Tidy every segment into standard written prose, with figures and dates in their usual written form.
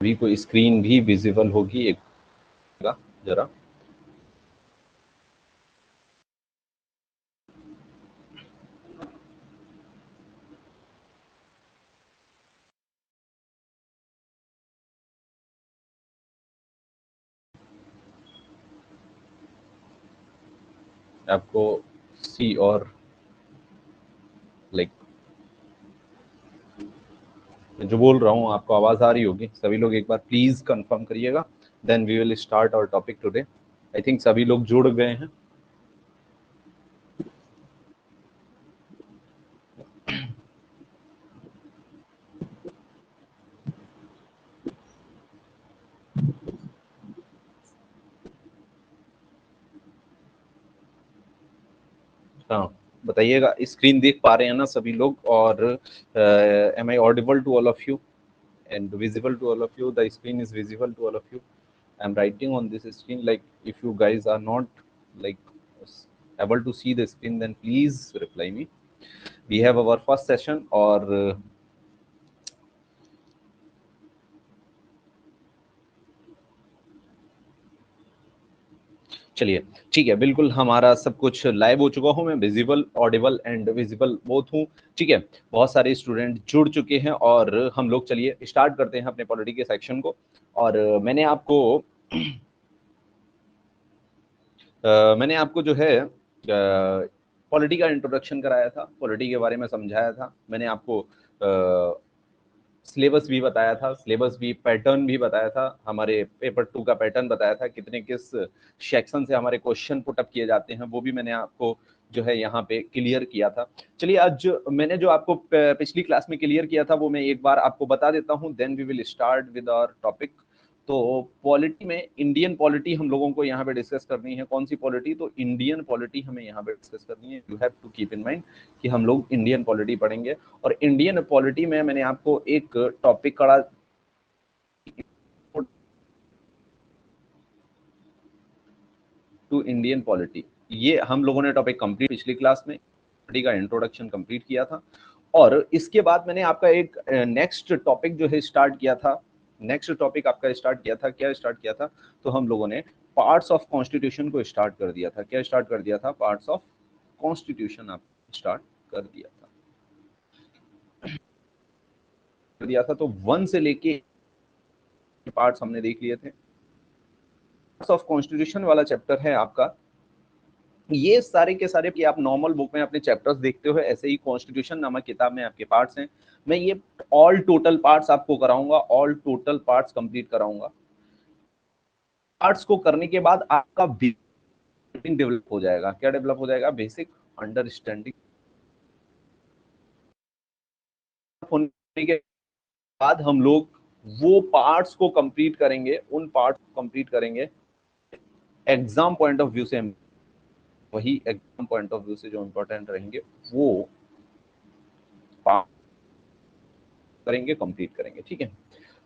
भी कोई स्क्रीन भी विजिबल होगी एक जरा। आपको सी और लाइक जो बोल रहा हूँ आपको आवाज आ रही होगी। सभी लोग एक बार प्लीज कंफर्म करिएगा, then we will start our topic today. I think सभी लोग जुड़ गए हैं। हाँ, बताइएगा स्क्रीन देख पा रहे हैं ना सभी लोग? और am I audible to all of you and visible to all of you? The screen is visible to all of you. I'm writing on this screen. Like, if you guys are not like able to see the screen, then please reply me. We have our first session, और चलिए ठीक है, बिल्कुल हमारा सब कुछ live हो चुका हूँ मैं, visible Audible and visible both हूँ। ठीक है, बहुत सारे स्टूडेंट जुड़ चुके हैं और हम लोग चलिए स्टार्ट करते हैं अपने पॉलिटी के सेक्शन को। और मैंने आपको जो है पॉलिटी का इंट्रोडक्शन कराया था, पॉलिटी के बारे में समझाया था। मैंने आपको सिलेबस भी बताया था, सिलेबस भी, पैटर्न भी बताया था, हमारे पेपर 2 का पैटर्न बताया था, कितने किस सेक्शन से हमारे क्वेश्चन पुट अप किए जाते हैं, वो भी मैंने आपको जो है यहाँ पे क्लियर किया था। चलिए आज मैंने जो आपको पिछली क्लास में क्लियर किया था वो मैं एक बार आपको बता देता हूँ, then we will start with our topic. तो पॉलिटी में इंडियन पॉलिटी हम लोगों को यहाँ पे डिस्कस करनी है। कौन सी पॉलिटी? तो इंडियन पॉलिटी हमें यहाँ पे डिस्कस करनी है। You have to keep in mind कि हम लोग इंडियन पॉलिटी पढ़ेंगे। और इंडियन पॉलिटी में मैंने आपको एक टॉपिक करा टू इंडियन पॉलिटी, ये हम लोगों ने टॉपिक कंप्लीट पिछली क्लास में पॉलिटी का इंट्रोडक्शन कंप्लीट किया था। और इसके बाद मैंने आपका एक नेक्स्ट टॉपिक जो है स्टार्ट किया था। नेक्स्ट टॉपिक आपका स्टार्ट किया था, क्या स्टार्ट किया था? तो हम लोगों ने पार्ट्स ऑफ कॉन्स्टिट्यूशन को स्टार्ट कर दिया था। क्या स्टार्ट कर दिया था? पार्ट्स ऑफ कॉन्स्टिट्यूशन आप स्टार्ट कर दिया था। तो 1 से लेके पार्ट्स हमने देख लिए थे। पार्ट्स ऑफ कॉन्स्टिट्यूशन वाला चैप्टर है आपका, ये सारे के सारे कि आप नॉर्मल बुक में अपने चैप्टर्स देखते हो, ऐसे ही कॉन्स्टिट्यूशन नामक किताब में आपके पार्ट्स हैं। मैं ये ऑल टोटल पार्ट्स आपको कराऊंगा, ऑल टोटल पार्ट्स कंप्लीट कराऊंगा। पार्ट्स को करने के बाद आपका बेसिक डेवलप हो जाएगा। क्या डेवलप हो जाएगा? बेसिक अंडरस्टैंडिंग होने के बाद हम लोग वो पार्ट्स को कंप्लीट करेंगे, उन पार्ट्स को कंप्लीट करेंगे एग्जाम पॉइंट ऑफ व्यू से। वही एग्जाम पॉइंट ऑफ व्यू से जो इंपॉर्टेंट रहेंगे वो करेंगे, कंप्लीट करेंगे। ठीक है,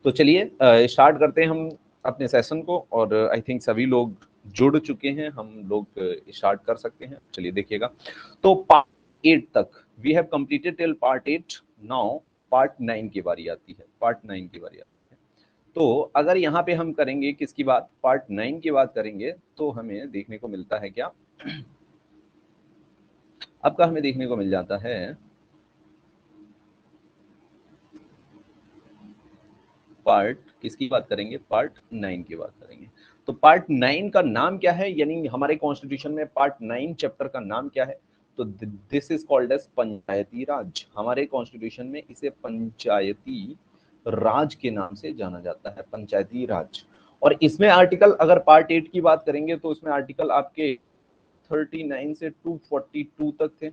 तो चलिए स्टार्ट करते हैं हम अपने सेशन को। और आई थिंक सभी लोग जुड़ चुके हैं, हम लोग स्टार्ट कर सकते हैं। चलिए देखिएगा, तो पार्ट 8 तक we have completed till part 8। Now part 9 की बारी आती है। पार्ट 9 की बारी आती है। तो अगर यहाँ पे हम करेंगे किसकी बात? पार्ट 9 की बात करेंगे, तो हमें देखने को मिलता है क्या? आपका हमें देखने को मिल जाता है पार्ट किसकी बात करेंगे? पार्ट 9 की बात करेंगे। तो पार्ट 9 का नाम क्या है? यानी हमारे कॉन्स्टिट्यूशन में पार्ट 9 चैप्टर का नाम क्या है? तो दिस इज कॉल्ड एज पंचायती राज। हमारे कॉन्स्टिट्यूशन में इसे पंचायती राज के नाम से जाना जाता है, पंचायती राज। और इसमें आर्टिकल, अगर पार्ट 8 की बात करेंगे तो इसमें आर्टिकल आपके 39 से 242 तक थे,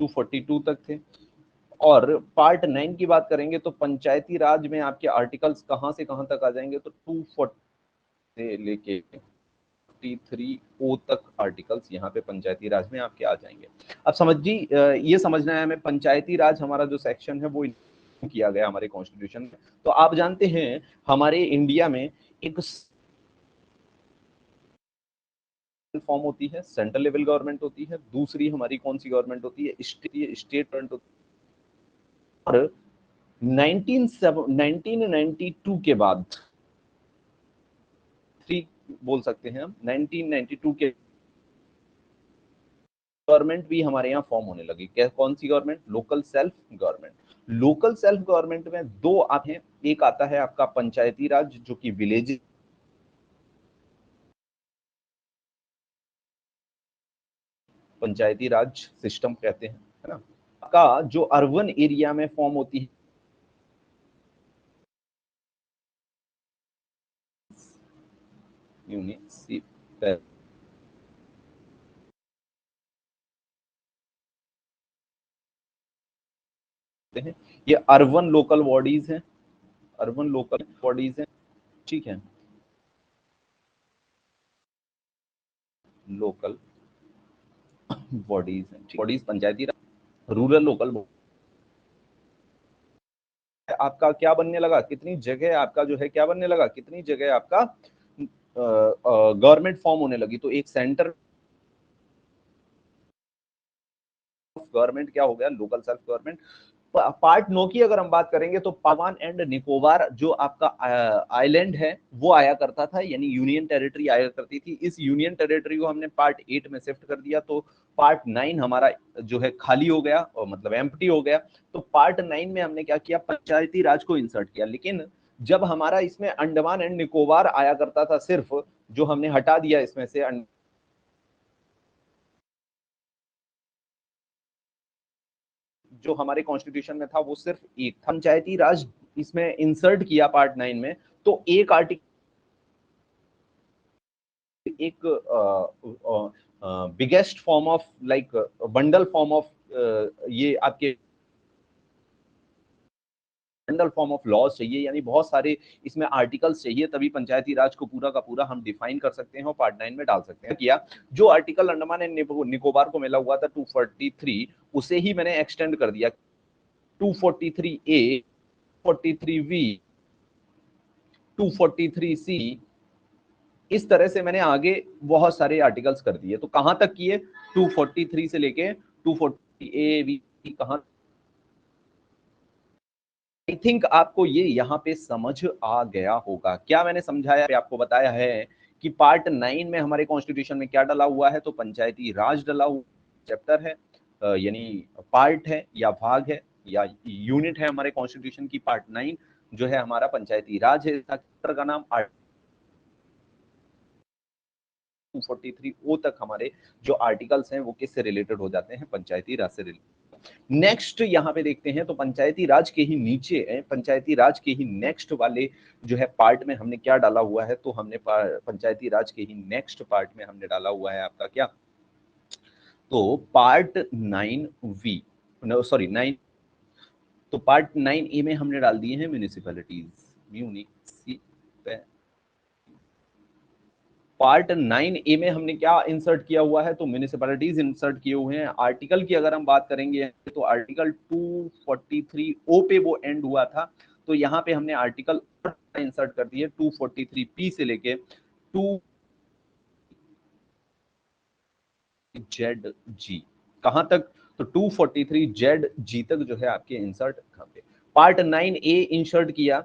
242 तक थे। और पार्ट 9 की बात करेंगे तो पंचायती राज में आपके आर्टिकल्स कहां से कहां तक आ जाएंगे? तो 240 से लेके 43 ओ तक आर्टिकल्स यहाँ पे पंचायती राज में आपके आ जाएंगे। अब समझिए, ये समझना है हमें, पंचायती राज हमारा जो सेक्शन है वो किया गया हमारे कॉन्स्टिट्यूशन में। तो आप जानते हैं हमारे इंडिया में एक फॉर्म होती है, सेंट्रल लेवल गवर्नमेंट होती है, दूसरी हमारी कौन सी गवर्नमेंट होती है? स्टेट गवर्नमेंट होती है। और 1992 के बाद, 3 बोल सकते हैं हम, 1992 के गवर्नमेंट भी हमारे यहाँ फॉर्म होने लगी। क्या, कौन सी government? Local self government. Local self government में 2 आते हैं। एक आता है आपका पंचायती राज, जो कि विलेज पंचायती राज सिस्टम कहते हैं, है ना। का जो अर्बन एरिया में फॉर्म होती है, म्युनिसिपल, हैं ये अर्बन लोकल बॉडीज हैं, अर्बन लोकल बॉडीज हैं, ठीक है। लोकल बॉडीज हैं, बॉडीज पंचायती राज, रूरल लोकल। आपका क्या बनने लगा, कितनी जगह आपका जो है क्या बनने लगा, कितनी जगह आपका गवर्नमेंट फॉर्म होने लगी। तो एक सेंटर गवर्नमेंट क्या हो गया, लोकल सेल्फ गवर्नमेंट। पार्ट 9 की अगर हम बात करेंगे तो पावान एंड निकोबार जो आपका आइलैंड है वो आया करता था, यानी यूनियन टेरिटरी आया करती थी। इस यूनियन टेरिटरी को हमने पार्ट 8 में शिफ्ट कर दिया, तो पार्ट 9 हमारा जो है खाली हो गया, और मतलब एम्प्टी हो गया। तो पार्ट 9 में हमने क्या किया, पंचायती राज को इंसर्ट किया। लेकिन जब हमारा इसमें अंडमान एंड निकोबार आया करता था सिर्फ, जो हमने हटा दिया इसमें से, जो हमारे कॉन्स्टिट्यूशन में था वो सिर्फ एक था। पंचायती राज इसमें इंसर्ट किया पार्ट 9 में, तो एक आर्टिकल, एक biggest form of like bundle form of, ये आपके बंडल फॉर्म ऑफ लॉज चाहिए, यानी बहुत सारे इसमें आर्टिकल्स चाहिए, तभी पंचायती राज को पूरा का पूरा हम डिफाइन कर सकते हैं और पार्ट 9 में डाल सकते हैं। किया जो आर्टिकल अंडमान एंड निकोबार को मिला हुआ था 243, उसे ही मैंने एक्सटेंड कर दिया 243A, 243V, 243C, इस तरह से मैंने आगे बहुत सारे आर्टिकल्स कर दिए। तो कहां तक किए, 243 से लेके 240A कहां। आई थिंक आपको ये यहाँ पे समझ आ गया होगा। क्या मैंने समझाया, आपको बताया है कि पार्ट 9 में हमारे कॉन्स्टिट्यूशन में क्या डला हुआ है, तो पंचायती राज डला हुआ चैप्टर है, यानी पार्ट है या भाग है या यूनिट है हमारे कॉन्स्टिट्यूशन की। पार्ट 9 जो है हमारा पंचायती राज है, चैप्टर का नाम 243 ओ तक हमारे जो आर्टिकल्स हैं वो किससे रिलेटेड हो जाते हैं, पंचायती राज से रिलेटेड। नेक्स्ट यहाँ पे देखते हैं, तो पंचायती राज के ही नीचे है, पंचायती राज के ही नेक्स्ट वाले जो है पार्ट में हमने क्या डाला हुआ है, तो हमने पंचायती राज के ही नेक्स्ट पार्ट में हमने डाला हुआ है आपका क्या, तो पार्ट 9V, सॉरी 9, तो पार्ट 9A में हमने डाल दिए हैं म्यूनिसिपैलिटीज, म्यूनिसिपैलिटीज। पार्ट 9A में हमने क्या इंसर्ट किया हुआ है, तो म्यूनिसिपैलिटीज इंसर्ट किए हुए हैं। आर्टिकल की अगर हम बात करेंगे तो आर्टिकल 243O पे वो एंड हुआ था, तो यहाँ पे हमने आर्टिकल इंसर्ट कर दिए 243P से लेके 2ZG, कहां तक, तो 243ZG तक जो है आपके इंसर्ट कहां पे, पार्ट 9A इंसर्ट किया।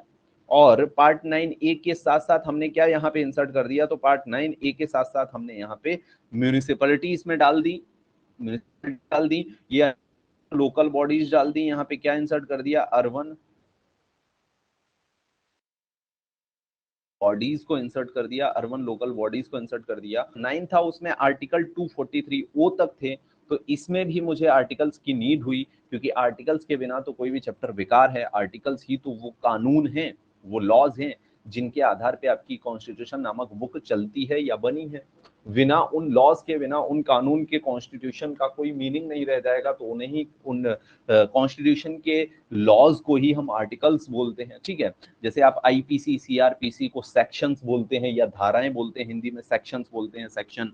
और पार्ट 9A के साथ साथ हमने क्या यहाँ पे इंसर्ट कर दिया, तो पार्ट 9A के साथ साथ हमने यहाँ पे म्यूनिसिपैलिटी इसमें डाल दी, म्यूनिसिपैलिटी डाल दी, ये लोकल बॉडीज डाल दी, यहाँ पे क्या इंसर्ट कर दिया, अर्बन बॉडीज को इंसर्ट कर दिया, अर्बन लोकल बॉडीज को इंसर्ट कर दिया। 9 था उसमें आर्टिकल 243O तक थे, तो इसमें भी मुझे आर्टिकल्स की नीड हुई, क्योंकि आर्टिकल्स के बिना तो कोई भी चैप्टर बेकार है। आर्टिकल्स ही तो वो कानून हैं, वो लॉज हैं, जिनके आधार पे आपकी कॉन्स्टिट्यूशन नामक बुक चलती है या बनी है। बिना उन लॉज के, बिना उन कानून के कॉन्स्टिट्यूशन का कोई मीनिंग नहीं रह जाएगा। तो उन्हें ही, उन कॉन्स्टिट्यूशन के लॉज को ही हम आर्टिकल्स बोलते हैं, ठीक है। जैसे आप आईपीसी, सीआरपीसी को सेक्शंस बोलते हैं या धाराएं बोलते हैं, हिंदी में सेक्शंस बोलते हैं, सेक्शन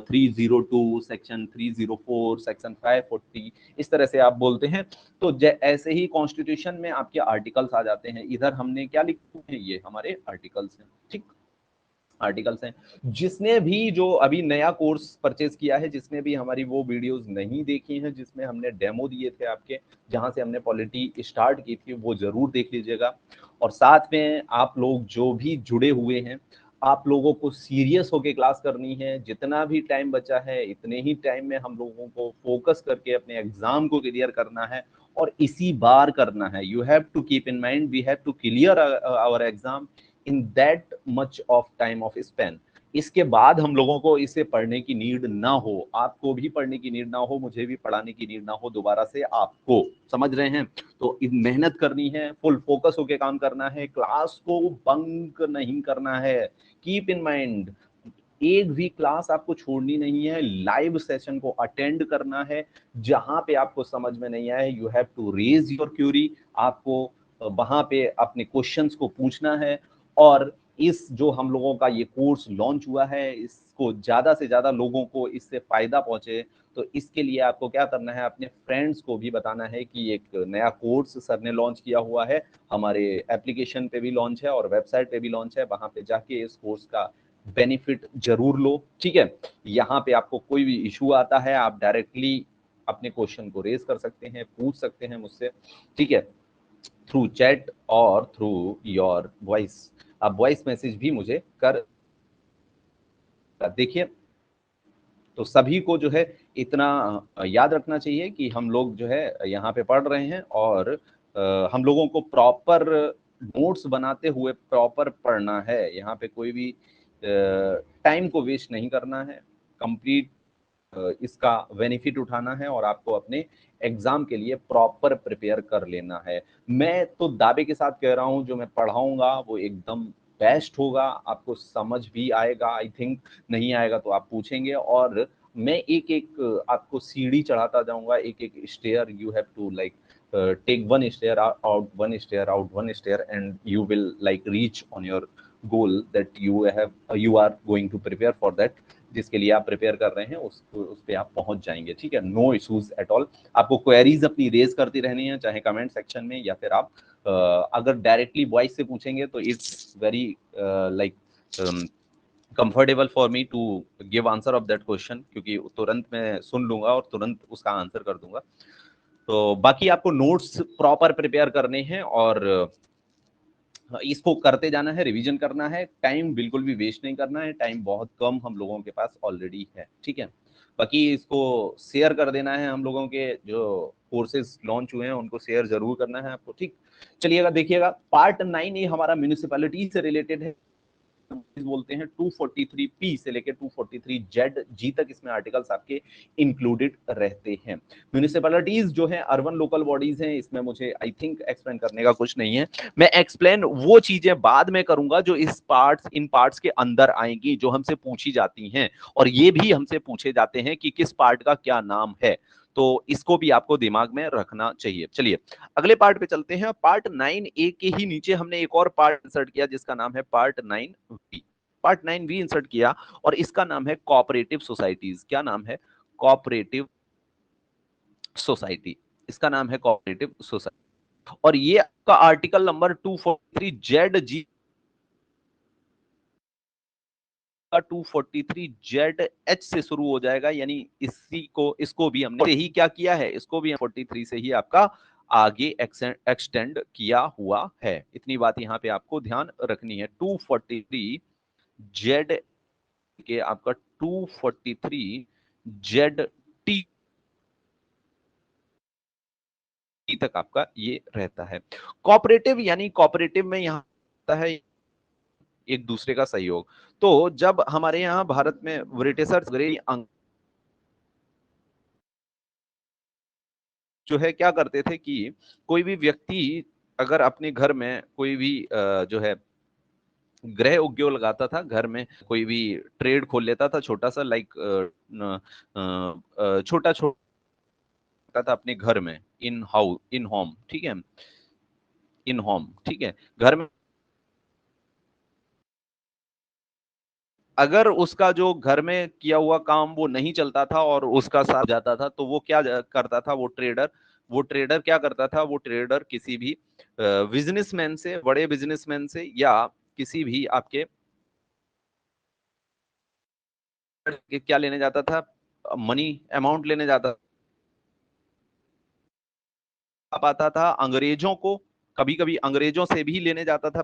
302, सेक्शन 304, सेक्शन 540, इस तरह से आप बोलते हैं। तो ऐसे ही कॉन्स्टिट्यूशन में आपके आर्टिकल्स आ जाते हैं। इधर हमने क्या लिखे हैं, ये हमारे आर्टिकल्स हैं, ठीक। आर्टिकल्स हैं। जिसने भी जो अभी नया कोर्स परचेज किया है, जिसने भी हमारी वो वीडियोस नहीं देखी हैं जिसमें हमने डेमो दिए थे आपके, जहां से हमने पॉलिटी स्टार्ट की थी, वो जरूर देख लीजिएगा। और साथ में आप लोग जो भी जुड़े हुए हैं, आप लोगों को सीरियस होकर क्लास करनी है। जितना भी टाइम बचा है, इतने ही टाइम में हम लोगों को फोकस करके अपने एग्जाम को क्लियर करना है, और इसी बार करना है। You have to keep in mind, we have to clear our exam in that much of time of span. इसके बाद हम लोगों को इसे पढ़ने की नीड ना हो, आपको भी पढ़ने की नीड ना हो, मुझे भी पढ़ाने की नीड ना हो दोबारा से आपको, समझ रहे हैं? तो मेहनत करनी है, फुल फोकस होके काम करना है, क्लास को बंक नहीं करना है। कीप इन माइंड, एक भी क्लास आपको छोड़नी नहीं है, लाइव सेशन को अटेंड करना है। जहां पे आपको समझ में नहीं आए, you have to raise your query, आपको वहां पे अपने क्वेश्चंस को पूछना है। और इस जो हम लोगों का ये कोर्स लॉन्च हुआ है, इसको ज्यादा से ज्यादा लोगों को इससे फायदा पहुंचे, तो इसके लिए आपको क्या करना है, अपने फ्रेंड्स को भी बताना है कि एक नया कोर्स सर ने लॉन्च किया हुआ है, हमारे एप्लीकेशन पे भी लॉन्च है और वेबसाइट पे भी लॉन्च है। वहां पे जाके इस कोर्स का बेनिफिट जरूर लो, ठीक है? यहाँ पे आपको कोई भी इशू आता है, आप डायरेक्टली अपने क्वेश्चन को रेज कर सकते हैं, पूछ सकते हैं मुझसे, ठीक है? थ्रू चैट और थ्रू योर वॉइस, आप वॉइस मैसेज भी मुझे कर देखिए। तो सभी को जो है इतना याद रखना चाहिए कि हम लोग जो है यहाँ पे पढ़ रहे हैं, और हम लोगों को प्रॉपर नोट्स बनाते हुए प्रॉपर पढ़ना है। यहाँ पे कोई भी टाइम को वेस्ट नहीं करना है, कंप्लीट इसका बेनिफिट उठाना है, और आपको अपने एग्जाम के लिए प्रॉपर प्रिपेयर कर लेना है। मैं तो दावे के साथ कह रहा हूं, जो मैं पढ़ाऊंगा वो एकदम बेस्ट होगा, आपको समझ भी आएगा आई थिंक। नहीं आएगा तो आप पूछेंगे, और मैं एक एक आपको सीढ़ी चढ़ाता जाऊंगा, एक एक stair. You have to like take one stair out, one stair out, one stair, and you will like reach on your goal that you are going to prepare for that, जिसके लिए आप प्रिपेयर कर रहे हैं, उस पे आप पहुंच जाएंगे, ठीक है? No issues at all. आपको क्वेरीज अपनी रेज करती रहनी है, चाहे कमेंट सेक्शन में, या फिर आप अगर डायरेक्टली वॉइस से पूछेंगे तो it's very like comfortable for me to give answer of that question, क्योंकि तुरंत मैं सुन लूंगा और तुरंत उसका आंसर कर दूंगा। तो बाकी आपको नोट्स प्रॉपर प्रिपेयर करने हैं, और इसको करते जाना है, रिवीजन करना है, टाइम बिल्कुल भी वेस्ट नहीं करना है। टाइम बहुत कम हम लोगों के पास ऑलरेडी है, ठीक है? बाकी इसको शेयर कर देना है, हम लोगों के जो कोर्सेज लॉन्च हुए हैं उनको शेयर जरूर करना है आपको, ठीक? चलिएगा, देखिएगा पार्ट 9 ये हमारा म्यूनिसिपैलिटी से रिलेटेड है, बोलते हैं 243 पी से लेकर 243 जेड जी तक इसमें आर्टिकल्स आपके इंक्लूडेड रहते हैं। म्यूनिसिपैलिटीज जो है अर्बन लोकल बॉडीज हैं, इसमें मुझे आई थिंक एक्सप्लेन करने का कुछ नहीं है। मैं एक्सप्लेन वो चीजें बाद में करूंगा जो इन पार्ट्स के अंदर आएंगी, जो हमसे पूछी जाती हैं, और ये भी हमसे पूछे जाते हैं कि किस पार्ट का क्या नाम है। तो इसको भी आपको दिमाग में रखना चाहिए। चलिए अगले पार्ट पे चलते हैं। पार्ट 9A के ही नीचे हमने एक और पार्ट इंसर्ट किया जिसका नाम है part 9V। Part 9V insert किया, और इसका नाम है कोऑपरेटिव सोसाइटीज। क्या नाम है? Cooperative society. इसका नाम है कोऑपरेटिव सोसाइटी, और ये आपका आर्टिकल नंबर 243 जेड जी का 243 जेड एच से शुरू हो जाएगा, यानी इसको भी हमने ही क्या किया है, इसको भी 43 से ही आपका आगे एक्सटेंड किया हुआ है। इतनी बात यहां पे आपको ध्यान रखनी है। 243 जेड के आपका 243 जेड टी तक आपका ये रहता है। कोऑपरेटिव, यानी कोऑपरेटिव में यहाँ आता है एक दूसरे का सहयोग। तो जब हमारे यहाँ भारत में ब्रिटिशर्स जो है क्या करते थे कि कोई भी व्यक्ति अगर अपने घर में कोई भी जो है गृह उद्योग लगाता था, घर में कोई भी ट्रेड खोल लेता था छोटा सा, लाइक छोटा छोटा था अपने घर में, इन होम, ठीक है? इन होम, ठीक है? घर में अगर उसका जो घर में किया हुआ काम वो नहीं चलता था और उसका साथ जाता था, तो वो क्या करता था, वो ट्रेडर क्या करता था, वो ट्रेडर किसी भी बिजनेसमैन से, बड़े बिजनेसमैन से, या किसी भी आपके क्या लेने जाता था, मनी अमाउंट लेने जाता पाता था, अंग्रेजों को कभी कभी अंग्रेजों से भी लेने जाता था,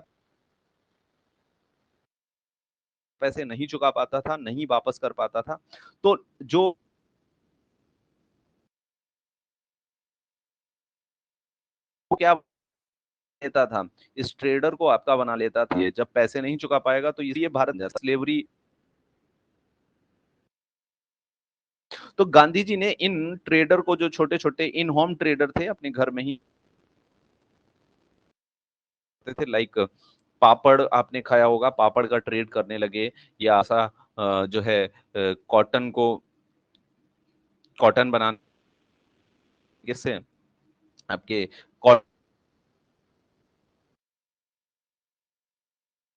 पैसे नहीं चुका पाता था, नहीं वापस कर पाता था, तो जो क्या लेता था, इस ट्रेडर को आपका बना लेता था। ये जब पैसे नहीं चुका पाएगा तो ये भारत जैसा स्लेवरी। तो गांधी जी ने इन ट्रेडर को, जो छोटे छोटे इन होम ट्रेडर थे, अपने घर में ही थे, लाइक पापड़ आपने खाया होगा, पापड़ का ट्रेड करने लगे, या ऐसा जो है कॉटन को, कॉटन बनाने से आपके,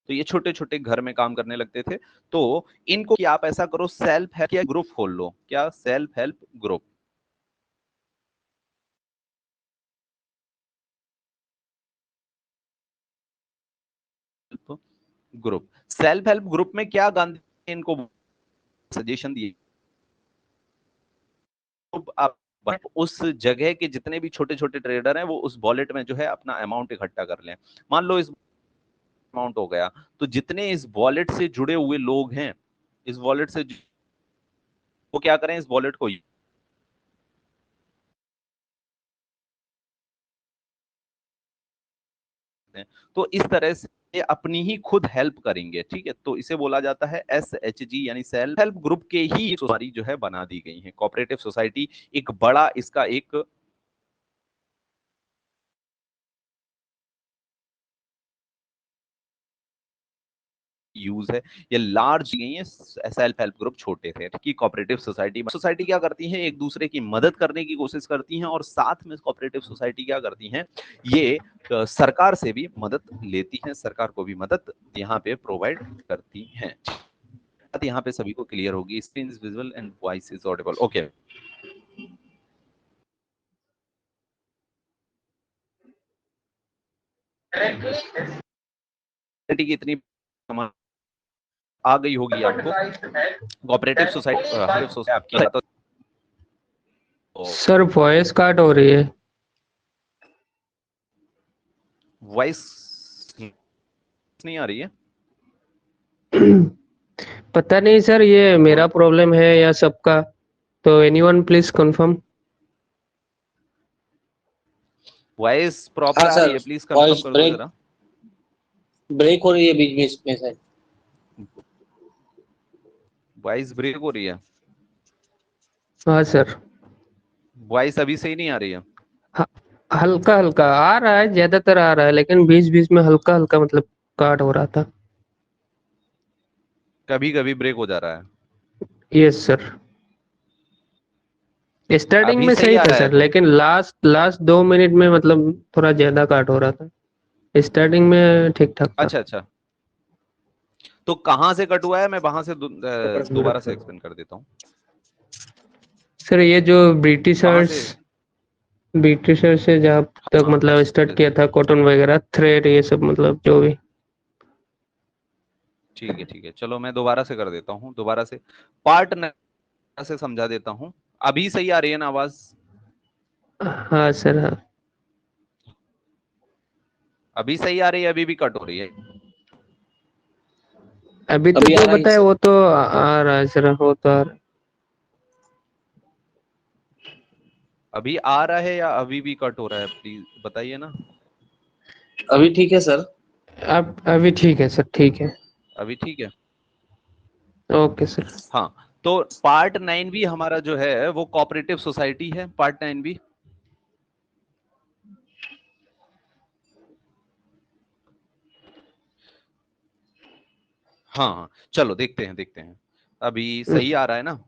तो ये छोटे छोटे घर में काम करने लगते थे। तो इनको कि आप ऐसा करो, सेल्फ हेल्प ग्रुप खोल लो। क्या? Self help group. Group, self help group में क्या गांधी ने इनको सजेशन दिए, आप उस जगह के जितने भी छोटे छोटे ट्रेडर हैं वो उस वॉलेट में जो है अपना अमाउंट इकट्ठा कर लें। मान लो इस अमाउंट हो गया, तो जितने इस वॉलेट से जुड़े हुए लोग हैं, इस वॉलेट से वो क्या करें, इस वॉलेट को, तो इस तरह से अपनी ही खुद हेल्प करेंगे। ठीक है, तो इसे बोला जाता है SHG, यानी सेल्फ हेल्प ग्रुप के ही सोसाइटी जो है बना दी गई है। कोऑपरेटिव सोसाइटी एक बड़ा इसका एक यूज है। ये लार्ज गई है, सेल्फ हेल्प ग्रुप छोटे थे। कि कोऑपरेटिव सोसाइटी, सोसाइटी क्या करती है, एक दूसरे की मदद करने की कोशिश करती हैं, और साथ में कोऑपरेटिव सोसाइटी क्या करती हैं, ये सरकार से भी मदद लेती हैं, सरकार को भी मदद यहाँ पे प्रोवाइड करती हैं। यहाँ पे सभी को क्लियर होगी। Screen is visible and voice is Audible. Okay, की इतनी समझ आ गई होगी आपको। कोऑपरेटिव सोसाइटी आपकी बात सर वॉइस काट हो रही है। वॉइस नहीं आ रही है। पता नहीं सर, ये मेरा प्रॉब्लम है या सबका, तो anyone please confirm. Voice proper हाँ आ रही सर, है, प्लीज कंफर्म वॉइस कर दो ब्रेक जरा। ब्रेक हो रही है बीच बीच में सर। वॉइस ब्रेक हो रही है। हाँ सर। वॉइस अभी सही नहीं आ रही है। हल्का हल्का आ रहा है, ज्यादातर आ रहा है, लेकिन बीच बीच में हल्का हल्का मतलब काट हो रहा था। कभी कभी ब्रेक हो जा रहा है। Yes sir. स्टार्टिंग अभी में सही सही आ था रहा है सर, तो। लेकिन लास्ट लास्ट 2 मिनट में मतलब थोड़ा ज्यादा काट हो रहा था। स्टार्टिंग में ठीक ठाक था। अच्छा अच्छा, तो कहां से कट हुआ है, मैं वहां से दोबारा से एक्सप्लेन कर देता हूँ। सर ये जो कहां ब्रिटिशर्स से? ब्रिटिशर्स से जहाँ तक हाँ, मतलब स्टार्ट किया था, कॉटन वगैरह, थ्रेड, ये सब मतलब जो भी। ठीक है ठीक है, चलो मैं दोबारा से कर देता हूँ, दोबारा से पार्ट से समझा देता हूँ। अभी सही आ रही है ना आवाज? हाँ सर हाँ। अभी सही आ रही है, अभी भी कट हो रही है? अभी तो अभी आ जो रहा है बताया सर। वो तो आ रहा है सर, वो तो आ रहा है। अभी आ रहा है या अभी भी कट हो रहा है, प्लीज बताइए ना। अभी ठीक है सर। अब अभी ठीक है सर, ठीक है। अभी ठीक है। Okay sir. हाँ, तो पार्ट 9 भी हमारा जो है वो कोऑपरेटिव सोसाइटी है, पार्ट 9 भी। हाँ हाँ, चलो देखते हैं देखते हैं, अभी सही आ रहा है ना।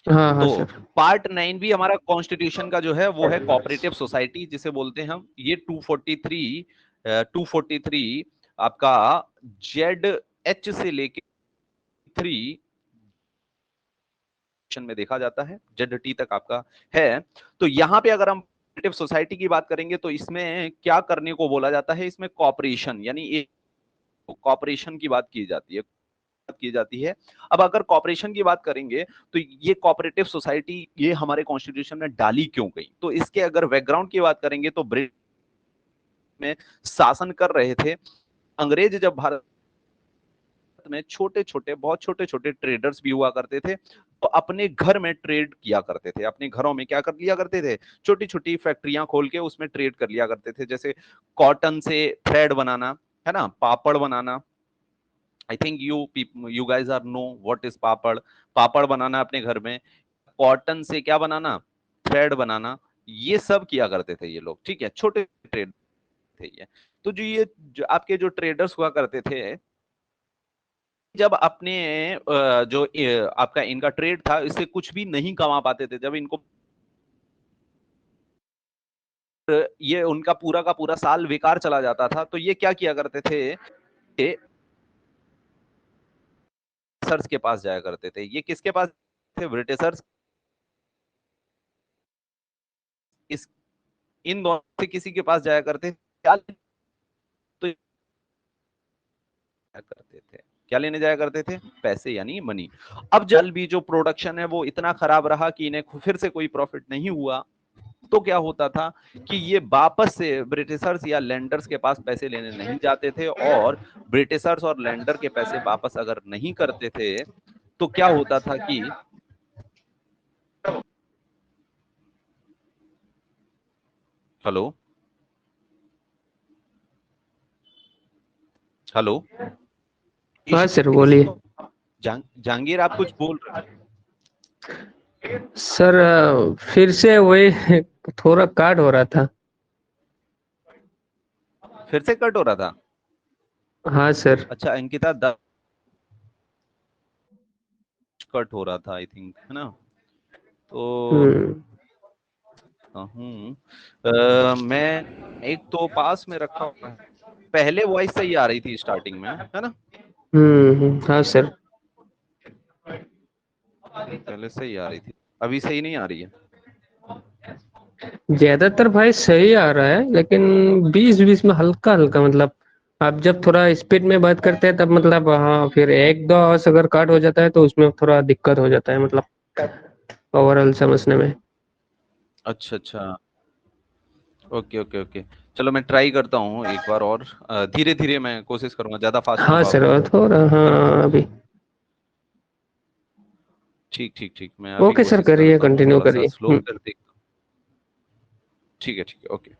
हाँ हाँ तो सर। पार्ट 9 भी हमारा कॉन्स्टिट्यूशन का जो है वो है कोऑपरेटिव सोसाइटी, जिसे बोलते हैं हम। ये 243 आपका ZH से लेके 3 में देखा जाता है, ZT तक आपका है। तो यहाँ पे अगर हम कोऑपरेटिव सोसाइटी की बात करेंगे तो इसमें क्या करने को बोला जाता है, इसमें कॉपरेशन, यानी एक कॉपरेशन की बात की जाती है। की जाती है। अब अगर कॉपरेशन की बात करेंगे तो ये कोऑपरेटिव सोसाइटी ये हमारे कॉन्स्टिट्यूशन में डाली क्यों गई, तो इसके अगर बैकग्राउंड की बात करेंगे तो ब्रिटिश में शासन कर रहे थे अंग्रेज। जब भारत में छोटे छोटे बहुत छोटे छोटे ट्रेडर्स भी हुआ करते थे, तो अपने घर में ट्रेड किया करते थे, अपने घरों में क्या कर लिया करते थे, छोटी छोटी फैक्ट्रियां खोल के उसमें ट्रेड कर लिया करते थे, जैसे कॉटन से थ्रेड बनाना, है ना, पापड़ बनाना। I think you guys are know what is papad. Papad बनाना अपने घर में, कॉटन से क्या बनाना, थ्रेड बनाना, ये सब किया करते थे ये लोग, ठीक है, छोटे ट्रेड थे ये। तो जो आपके जो ट्रेडर्स हुआ करते थे, जब अपने जो आपका इनका ट्रेड था इससे कुछ भी नहीं कमा पाते थे, जब इनको ये उनका पूरा का पूरा साल बेकार चला जाता था, तो ये क्या किया करते थे, ब्रिटिशर्स के पास जाया करते थे। ये किसके पास थे, ब्रिटिशर्स। इस इन दोनों से किसी के पास जाया करते थे, क्या तो करते थे, क्या लेने जाया करते थे, पैसे यानी मनी। अब जल भी जो प्रोडक्शन है वो इतना खराब रहा कि इन्हें फिर से कोई प्रॉफिट नहीं हुआ, तो क्या होता था कि ये वापस से ब्रिटिशर्स या लैंडर्स के पास पैसे लेने नहीं जाते थे, और ब्रिटिशर्स और लैंडर के पैसे वापस अगर नहीं करते थे तो क्या होता था कि हेलो हेलो हाँ सर बोलिए। जहांगीर आप कुछ बोल रहे हैं। सर फिर से वही थोड़ा काट हो रहा था। फिर से कट हो रहा था। हाँ सर। अच्छा अंकिता, कट हो रहा था आई थिंक, है ना, तो हम्म। मैं एक तो पास में रखा हुआ है, पहले वॉइस सही आ रही थी स्टार्टिंग में, है ना, हाँ सर। पहले सही आ रही थी, अभी सही नहीं आ रही है। ज्यादातर भाई सही आ रहा है, लेकिन बीच बीच में हल्का हल्का मतलब आप जब थोड़ा स्पीड में बात करते हैं तब मतलब हाँ, फिर एक दो आवाज अगर काट हो जाता है तो उसमें थोड़ा दिक्कत हो जाता है मतलब ओवरऑल समझने में। अच्छा अच्छा, ओके ओके ओके, चलो मैं ट्राई करता हूँ एक बार और, धीरे धीरे मैं कोशिश करूंगा, ज्यादा फास्ट नहीं हाँ सर थोड़ा है ना। हाँ अभी। ठीक ठीक ठीक, मैं अभी ओके सर कोशिश करिए करता हूँ कंटिन्यू थोड़ा सा करिए। स्लो कर देखता हूँ। ठीक है ओके,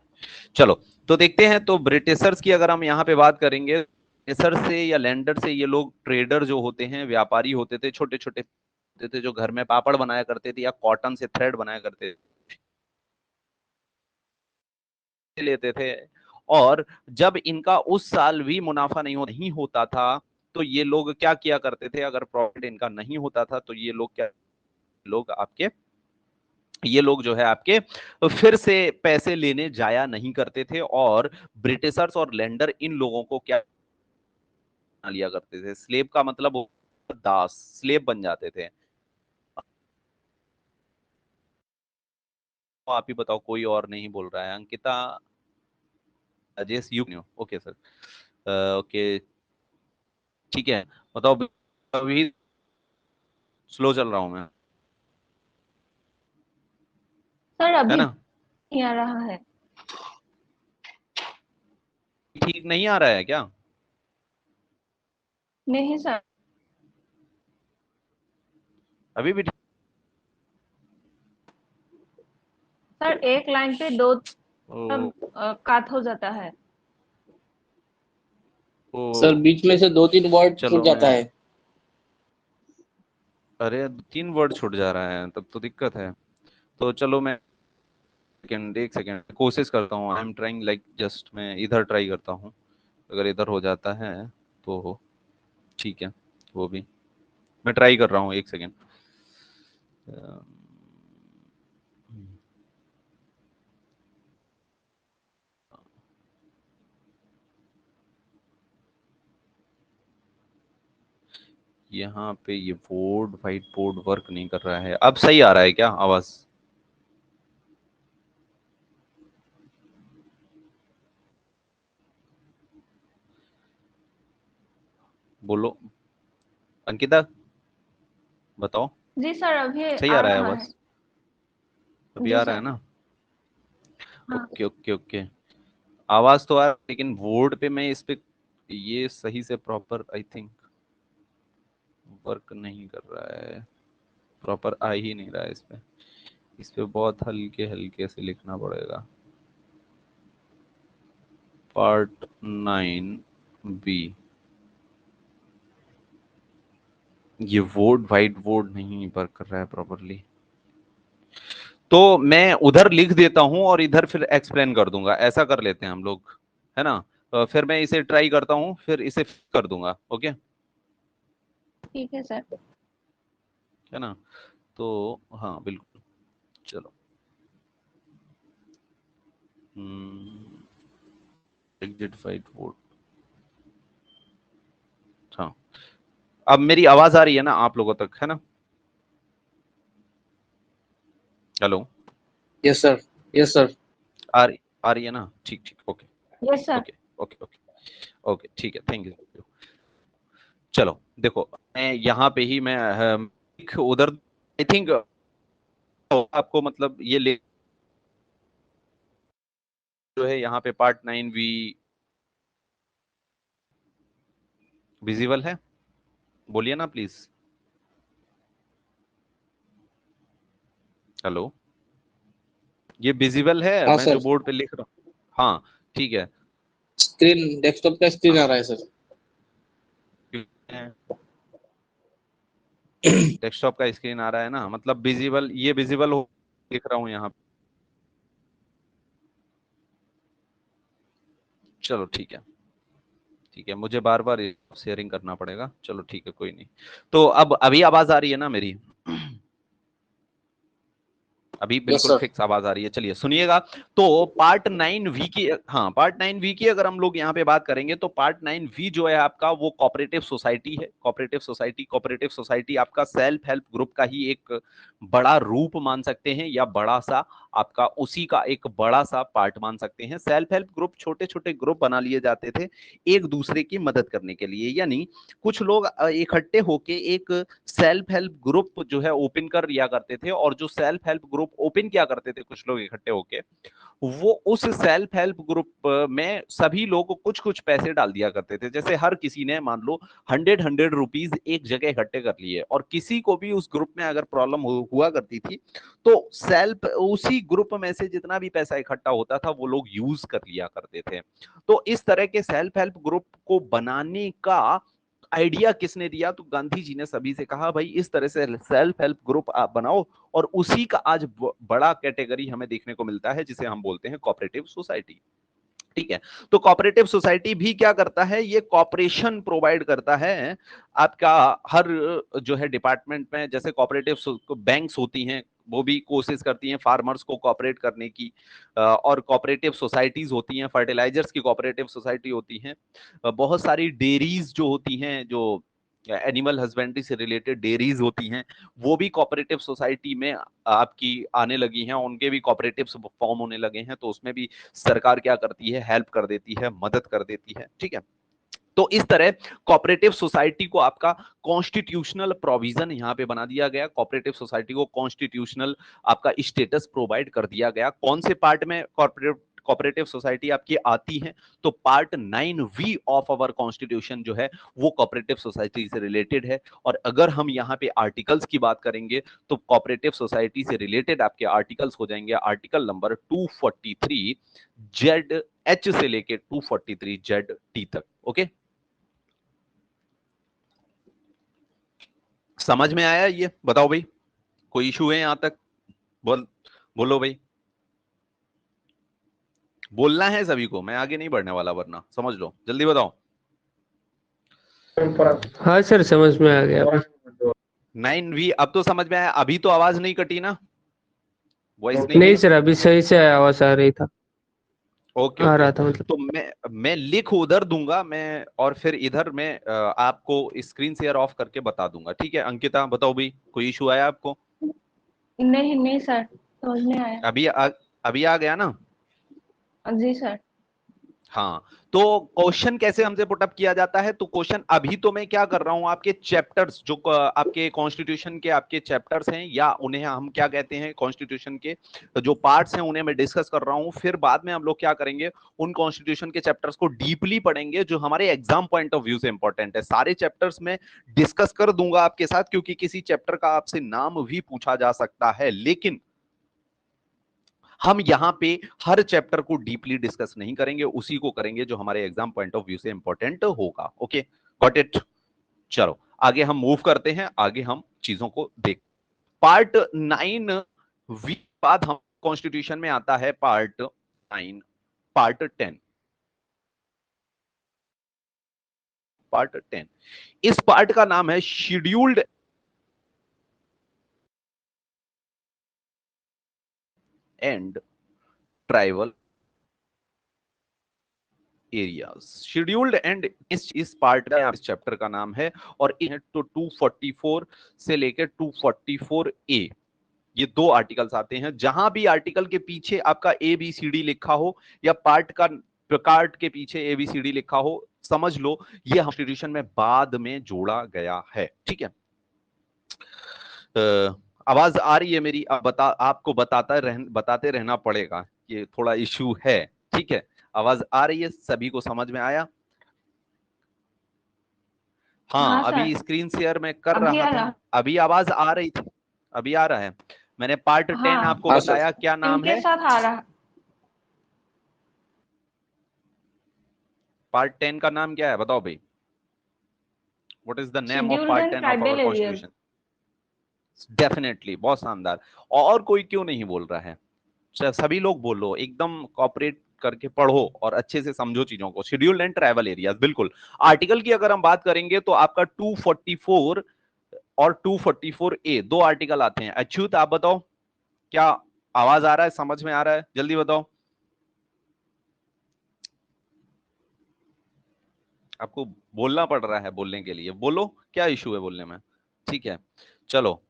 चलो तो देखते हैं। तो ब्रिटिशर्स की अगर हम यहाँ पे बात करेंगे, ब्रिटिशर से या लैंडर से ये लोग ट्रेडर जो होते हैं, व्यापारी होते थे, छोटे छोटे होते थे, जो घर में पापड़ बनाया करते थे या कॉटन से थ्रेड बनाया करते लेते थे। और जब इनका उस साल भी मुनाफा नहीं होता था, तो ये लोग क्या किया करते थे, अगर प्रॉफिट इनका नहीं होता था तो ये लोग जो है आपके फिर से पैसे लेने जाया नहीं करते थे, और ब्रिटिशर्स और लैंडर इन लोगों को क्या बना लिया करते थे, स्लेब का मतलब दास, स्लेब बन जाते थे। तो आप ही बताओ, कोई और नहीं बोल रहा है, Ankita, Ajesh, you okay sir, okay ठीक है, बताओ, अभी स्लो चल रहा हूं मैं, सर है अभी ना, नहीं आ रहा है। ठीक नहीं आ रहा है क्या, नहीं सर। अभी भी सर एक लाइन पे दो ओ, काट हो जाता है। सर ओ, बीच में से 2-3 वर्ड छूट चलो जाता मैं, है। अरे 3 वर्ड छूट जा रहा है तब तो दिक्कत है। तो चलो मैं सेकंड, एक सेकंड कोशिश करता हूँ, I am trying like just, मैं इधर ट्राई करता हूँ, अगर इधर हो जाता है तो ठीक है, वो भी मैं ट्राई कर रहा हूँ, एक सेकंड। यहाँ पे ये बोर्ड, व्हाइट बोर्ड वर्क नहीं कर रहा है, अब सही आ रहा है क्या आवाज, बोलो। अंकिता बताओ, जी सर, अभी सही आ आ रहा है रहा है। आवाज? अभी जी आ रहा है सर। ना? हाँ ओके ओके ओके, आवाज तो आ रहा है, लेकिन बोर्ड पे मैं इस पे ये सही से प्रॉपर आई थिंक वर्क नहीं कर रहा है, प्रॉपर आ ही नहीं रहा है इस पे बहुत हल्के हल्के से लिखना पड़ेगा। पार्ट 9 बी, ये बोर्ड वाइट बोर्ड नहीं वर्क कर रहा है प्रॉपरली, तो मैं उधर लिख देता हूं और इधर फिर एक्सप्लेन कर दूंगा, ऐसा कर लेते हैं हम लोग, है ना? फिर मैं इसे ट्राई करता हूं, फिर इसे कर दूंगा, ओके? ठीक है सर। है ना? तो हाँ बिल्कुल, चलो। एग्जिट वाइट बोर्ड, हाँ। अब मेरी आवाज आ रही है ना आप लोगों तक, है ना? Hello, yes sir, yes sir. आ रही है ना? ठीक ठीक, okay yes sir. Okay okay okay okay, ठीक है, थैंक यू। चलो देखो, मैं यहाँ पे ही मैं उधर आई थिंक आपको मतलब ये ले जो है यहाँ पे पार्ट 9 भी विजिबल है, बोलिए ना प्लीज। हेलो, ये विजिबल है हाँ मैं जो सर, बोर्ड पे लिख रहा हूँ? हाँ ठीक है। स्क्रीन डेस्कटॉप का स्क्रीन आ रहा है सर। डेस्कटॉप का स्क्रीन आ रहा है ना, मतलब विजिबल, ये विजिबल हो लिख रहा हूँ यहाँ पे। चलो ठीक है, ठीक है, मुझे बार बार शेयरिंग करना पड़ेगा, चलो ठीक है, कोई नहीं। तो अब अभी आवाज आ रही है ना मेरी? अभी यस बिल्कुल सर। फिक्स आवाज आ रही है, चलिए सुनिएगा। तो पार्ट 9 वी की, हाँ पार्ट 9 वी की अगर हम लोग यहाँ पे बात करेंगे तो पार्ट 9 वी जो है आपका वो कोऑपरेटिव सोसाइटी है। कोऑपरेटिव सोसाइटी आपका सेल्फ हेल्प ग्रुप का ही एक बड़ा रूप मान सकते हैं, या बड़ा सा आपका उसी का एक बड़ा सा पार्ट मान सकते हैं। सेल्फ हेल्प ग्रुप छोटे छोटे ग्रुप बना लिए जाते थे एक दूसरे की मदद करने के लिए, यानी कुछ लोग इकट्ठे होके एक सेल्फ हेल्प ग्रुप जो है ओपन कर लिया करते थे, और जो सेल्फ हेल्प ग्रुप ओपन किया करते थे कुछ लोग इकट्ठे होके, वो उस सेल्फ हेल्प ग्रुप में सभी लोग कुछ कुछ पैसे डाल दिया करते थे। जैसे हर किसी ने मान लो 100 रुपीज एक जगह इकट्ठे कर लिए, और किसी को भी उस ग्रुप में अगर प्रॉब्लम हुआ करती थी, तो सेल्फ उसी ग्रुप में से जितना भी पैसा इकट्ठा होता था वो लोग यूज कर लिया करते थे। तो इस तरह के सेल्फ हेल्प ग्रुप को बनाने का आइडिया किसने दिया? तो गांधी जी ने सभी से कहा भाई इस तरह से सेल्फ हेल्प ग्रुप आप बनाओ, और उसी का आज बड़ा कैटेगरी हमें देखने को मिलता है जिसे हम बोलते हैं कोऑपरेटिव सोसाइटी। ठीक है, तो कोऑपरेटिव सोसाइटी भी क्या करता है? ये कॉपरेशन प्रोवाइड करता है आपका हर जो है डिपार्टमेंट में। जैसे कोऑपरेटिव बैंक्स होती हैं, वो भी कोशिश करती हैं फार्मर्स को कोऑपरेट करने की, और कोऑपरेटिव सोसाइटीज होती हैं, फर्टिलाइजर्स की कोऑपरेटिव सोसाइटी होती हैं, बहुत सारी डेयरीज जो होती हैं, जो एनिमल हस्बेंड्री से रिलेटेड डेयरीज होती हैं, वो भी कोऑपरेटिव सोसाइटी में आपकी आने लगी हैं, उनके भी कोऑपरेटिव फॉर्म होने लगे हैं, तो उसमें भी सरकार क्या करती है? हेल्प कर देती है, मदद कर देती है। ठीक है, तो इस तरह कोऑपरेटिव सोसाइटी को आपका कॉन्स्टिट्यूशनल प्रोविजन यहां पे बना दिया गया, कोऑपरेटिव सोसाइटी को कॉन्स्टिट्यूशनल आपका स्टेटस प्रोवाइड कर दिया गया। कौन से पार्ट में कोऑपरेटिव सोसाइटी आपकी आती है? तो part 9 V of our constitution जो है वो कोऑपरेटिव सोसाइटी से रिलेटेड है। और अगर हम यहाँ पे आर्टिकल्स की बात करेंगे तो कोऑपरेटिव सोसाइटी से रिलेटेड आपके आर्टिकल्स हो जाएंगे आर्टिकल नंबर 243 जेड एच से लेके 243 जेड टी तक। ओके, समझ में आया ये? बताओ भाई, कोई इशू है यहां तक? बोलो भाई, बोलना है सभी को, मैं आगे नहीं बढ़ने वाला, वरना समझ लो, जल्दी बताओ। हाँ सर, समझ में आ गया। 9 वी अब तो समझ में आया? अभी तो आवाज नहीं कटी ना? वॉइस नहीं नहीं गई? सर, अभी सही से आवाज आ रही था, ओके आ ओके, रहा था मतलब। तो मैं लिख उधर दूंगा मैं, और फिर इधर मैं आपको स्क्रीन शेयर ऑफ करके बता दूंगा। ठीक है अंकिता, बताओ भाई, कोई इशू आया आपको? नहीं नहीं सर, समझ में आया। अभी आ गया ना? जी सर। हाँ, तो क्वेश्चन कैसे हमसे पुटअप किया जाता है, तो क्वेश्चन अभी तो मैं क्या कर रहा हूं, आपके चैप्टर्स जो आपके कॉन्स्टिट्यूशन के आपके चैप्टर्स हैं, या उन्हें हम क्या कहते हैं, कॉन्स्टिट्यूशन के जो पार्ट्स हैं उन्हें मैं डिस्कस कर रहा हूं। फिर बाद में हम लोग क्या करेंगे, उन कॉन्स्टिट्यूशन के चैप्टर्स को डीपली पढ़ेंगे जो हमारे एग्जाम पॉइंट ऑफ व्यू से इंपॉर्टेंट है। सारे चैप्टर्स में डिस्कस कर दूंगा आपके साथ, क्योंकि किसी चैप्टर का आपसे नाम भी पूछा जा सकता है, लेकिन हम यहां पे हर चैप्टर को डीपली डिस्कस नहीं करेंगे, उसी को करेंगे जो हमारे एग्जाम पॉइंट ऑफ व्यू से इंपॉर्टेंट होगा। Okay, got it. चलो आगे हम मूव करते हैं, आगे हम चीजों को देख। पार्ट 9 वीक बाद हम कॉन्स्टिट्यूशन में आता है पार्ट 9, पार्ट 10। पार्ट 10, इस पार्ट का नाम है scheduled and tribal areas. Scheduled and इस पार्ट का इस चैप्टर का नाम है, और ये तो 244 से लेकर 244 ए, ये दो आर्टिकल्स आते हैं। जहां भी आर्टिकल के पीछे आपका ABCD लिखा हो, या पार्ट के पीछे ABCD लिखा हो, समझ लो ये कॉन्स्टिट्यूशन में बाद में जोड़ा गया है। ठीक है, आवाज आ रही है मेरी? आपको बताते रहना पड़ेगा, ये थोड़ा इश्यू है। ठीक है, आवाज आ रही है, सभी को समझ में आया? हाँ, हाँ अभी सर, स्क्रीन शेयर मैं कर अभी रहा आ था, रहा। अभी आवाज आ रही थी, अभी आ रहा है। मैंने पार्ट 10 हाँ आपको हाँ सर। बताया, क्या नाम इनके है? साथ आ रहा। पार्ट 10 का नाम क्या है, बताओ भाई। What is the name of scheduled part and 10 of our tribal areas. Constitution? Definitely, बहुत शानदार। और कोई क्यों नहीं बोल रहा है? सभी लोग बोलो, एकदम कॉपरेट करके पढ़ो और अच्छे से समझो चीजों को। शेड्यूल्ड एंड ट्राइबल एरियाज, बिल्कुल। आर्टिकल की अगर हम बात करेंगे तो आपका 244 और 244 ए, दो आर्टिकल आते हैं। अच्युत आप बताओ, क्या आवाज आ रहा है, समझ में आ रहा है? जल्दी बताओ। आपको बोलना पड़ रहा है, बोलने के लिए बोलो, क्या इशू है बोलने में? ठीक है, चलो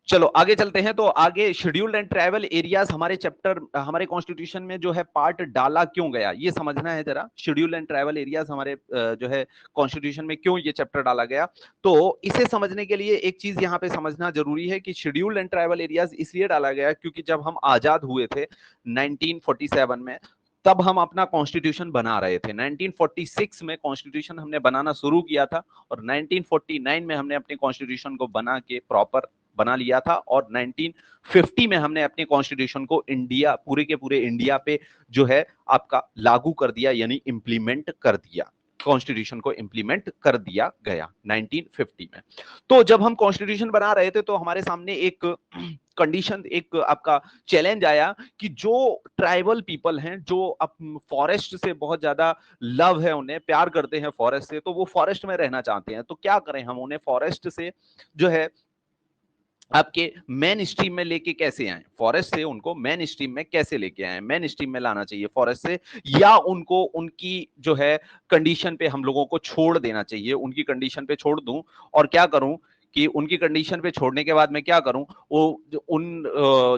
चलो आगे चलते हैं। तो आगे शेड्यूल्ड एंड ट्राइबल एरियाज हमारे चैप्टर, हमारे कॉन्स्टिट्यूशन में जो है पार्ट डाला क्यों गया, ये समझना है जरा। शेड्यूल्ड एंड ट्राइबल एरियाज हमारे जो है कॉन्स्टिट्यूशन में क्यों ये चैप्टर डाला गया, तो इसे समझने के लिए एक चीज यहाँ पे समझना जरूरी है कि शेड्यूल्ड एंड ट्राइबल एरियाज इसलिए डाला गया क्योंकि जब हम आजाद हुए थे 1947 में, तब हम अपना कॉन्स्टिट्यूशन बना रहे थे। 1946 में कॉन्स्टिट्यूशन हमने बनाना शुरू किया था, और 1949 में हमने अपने कॉन्स्टिट्यूशन को बना के प्रॉपर बना लिया था, और 1950 में हमने अपने कॉन्स्टिट्यूशन को इंडिया, पूरे के पूरे इंडिया पे जो है आपका लागू कर दिया, यानी इंप्लीमेंट कर दिया। कॉन्स्टिट्यूशन को इंप्लीमेंट कर दिया गया 1950 में। तो जब हम कॉन्स्टिट्यूशन बना रहे थे तो हमारे सामने एक कंडीशन, एक आपका चैलेंज आया कि जो ट्राइबल पीपल हैं, जो अब फॉरेस्ट से बहुत ज्यादा लव है, उन्हें प्यार करते हैं फॉरेस्ट से, तो वो फॉरेस्ट में रहना चाहते हैं। तो क्या करें, हम उन्हें फॉरेस्ट से जो है आपके मेन स्ट्रीम में लेके कैसे आए, फॉरेस्ट से उनको मेन स्ट्रीम में कैसे लेके आए, मेन स्ट्रीम में लाना चाहिए फॉरेस्ट से, या उनको उनकी जो है कंडीशन पे हम लोगों को छोड़ देना चाहिए, उनकी कंडीशन पे छोड़ दूं, और क्या करूं कि उनकी कंडीशन पे छोड़ने के बाद मैं क्या करूं,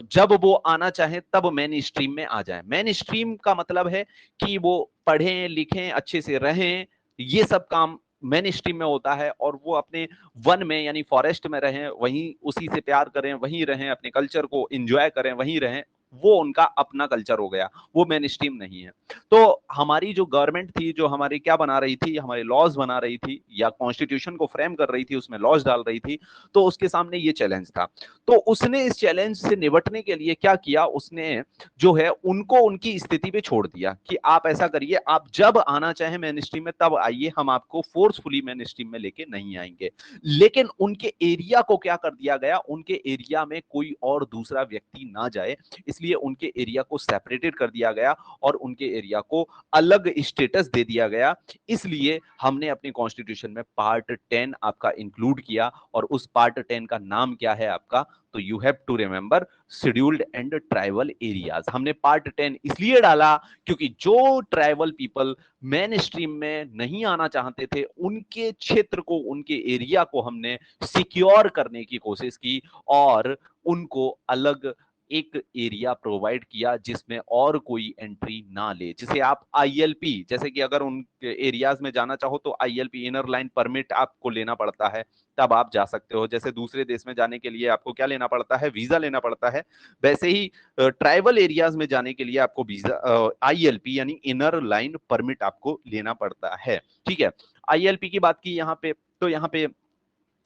जब वो आना चाहे तब मेन स्ट्रीम में आ जाए। मेन स्ट्रीम का मतलब है कि वो पढ़ें लिखें, अच्छे से रहें, ये सब काम मेन स्ट्रीम में होता है, और वो अपने वन में यानी फॉरेस्ट में रहें, वहीं उसी से प्यार करें, वहीं रहें, अपने कल्चर को एंजॉय करें, वहीं रहें, वो उनका अपना कल्चर हो गया, वो मेन स्ट्रीम नहीं है। तो हमारी जो गवर्नमेंट थी, जो हमारी क्या बना रही थी, हमारे लॉज बना रही थी, या कॉन्स्टिट्यूशन को फ्रेम कर रही थी, उसमें लॉज डाल रही थी, तो उसके सामने ये चैलेंज था। तो उसने इस चैलेंज से निपटने के लिए क्या किया, उसने जो है उनको उनकी स्थिति पे छोड़ दिया कि आप ऐसा करिए, आप जब आना चाहें मेन स्ट्रीम में तब आइए, हम आपको फोर्सफुली मेन स्ट्रीम में लेके नहीं आएंगे। लेकिन उनके एरिया को क्या कर दिया गया, उनके एरिया में कोई और दूसरा व्यक्ति ना जाए, इसलिए उनके एरिया को सेपरेटेड कर दिया गया और उनके एरिया को अलग स्टेटस दे दिया गया। इसलिए हमने अपने कॉन्स्टिट्यूशन में पार्ट 10 आपका इंक्लूड किया, और उस पार्ट 10 का नाम क्या है आपका, तो you have to remember scheduled and tribal areas. हमने पार्ट 10 इसलिए डाला क्योंकि जो ट्राइबल पीपल मेन स्ट्रीम में नहीं आना चाहते थे, उनके क्षेत्र को, उनके एरिया को हमने सिक्योर करने की कोशिश की, और उनको अलग एक एरिया प्रोवाइड किया जिसमें और कोई एंट्री ना ले, जिसे आप आईएलपी, जैसे कि अगर उन एरियाज में जाना चाहो तो आईएलपी इनर लाइन परमिट आपको लेना पड़ता है, तब आप जा सकते हो। जैसे दूसरे देश में जाने के लिए आपको क्या लेना पड़ता है, वीजा लेना पड़ता है, वैसे ही ट्राइबल एरियाज में जाने के लिए आपको वीजा आईएलपी यानी इनर लाइन परमिट आपको लेना पड़ता है। ठीक है, आईएलपी की बात की यहाँ पे, तो यहाँ पे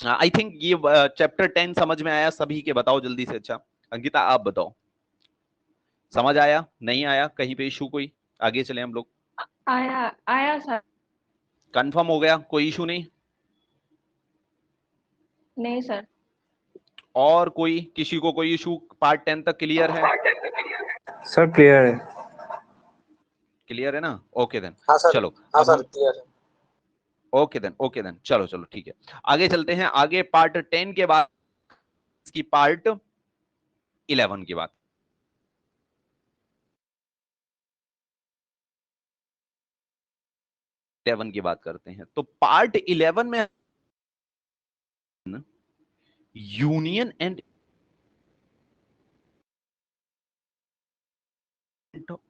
आई थिंक ये चैप्टर 10 समझ में आया सभी के, बताओ जल्दी से। अच्छा अंकिता आप बताओ, समझ आया नहीं आया, कहीं पे इशू कोई, आगे चले हम लोग। आया आया सर। कंफर्म हो गया, कोई इशू नहीं? नहीं सर। और कोई, किसी को कोई इशू? पार्ट 10 तक क्लियर है? सर क्लियर है। क्लियर है ना? ओके देन हाँ सर, चलो हाँ अब सर हम, क्लियर है। ओके देन चलो चलो ठीक है, आगे चलते हैं। आगे पार्ट 10 के बाद इसकी पार्ट 11 की बात, करते हैं। तो पार्ट 11 में यूनियन एंड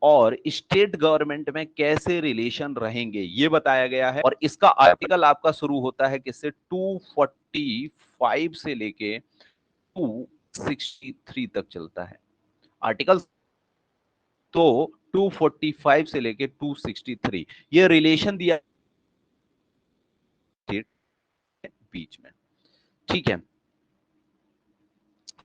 और स्टेट गवर्नमेंट में कैसे रिलेशन रहेंगे ये बताया गया है। और इसका आर्टिकल आपका शुरू होता है किससे, 245 से लेके 263 तक चलता है आर्टिकल। तो 245 से लेके 263 ये रिलेशन दिया बीच में। ठीक है,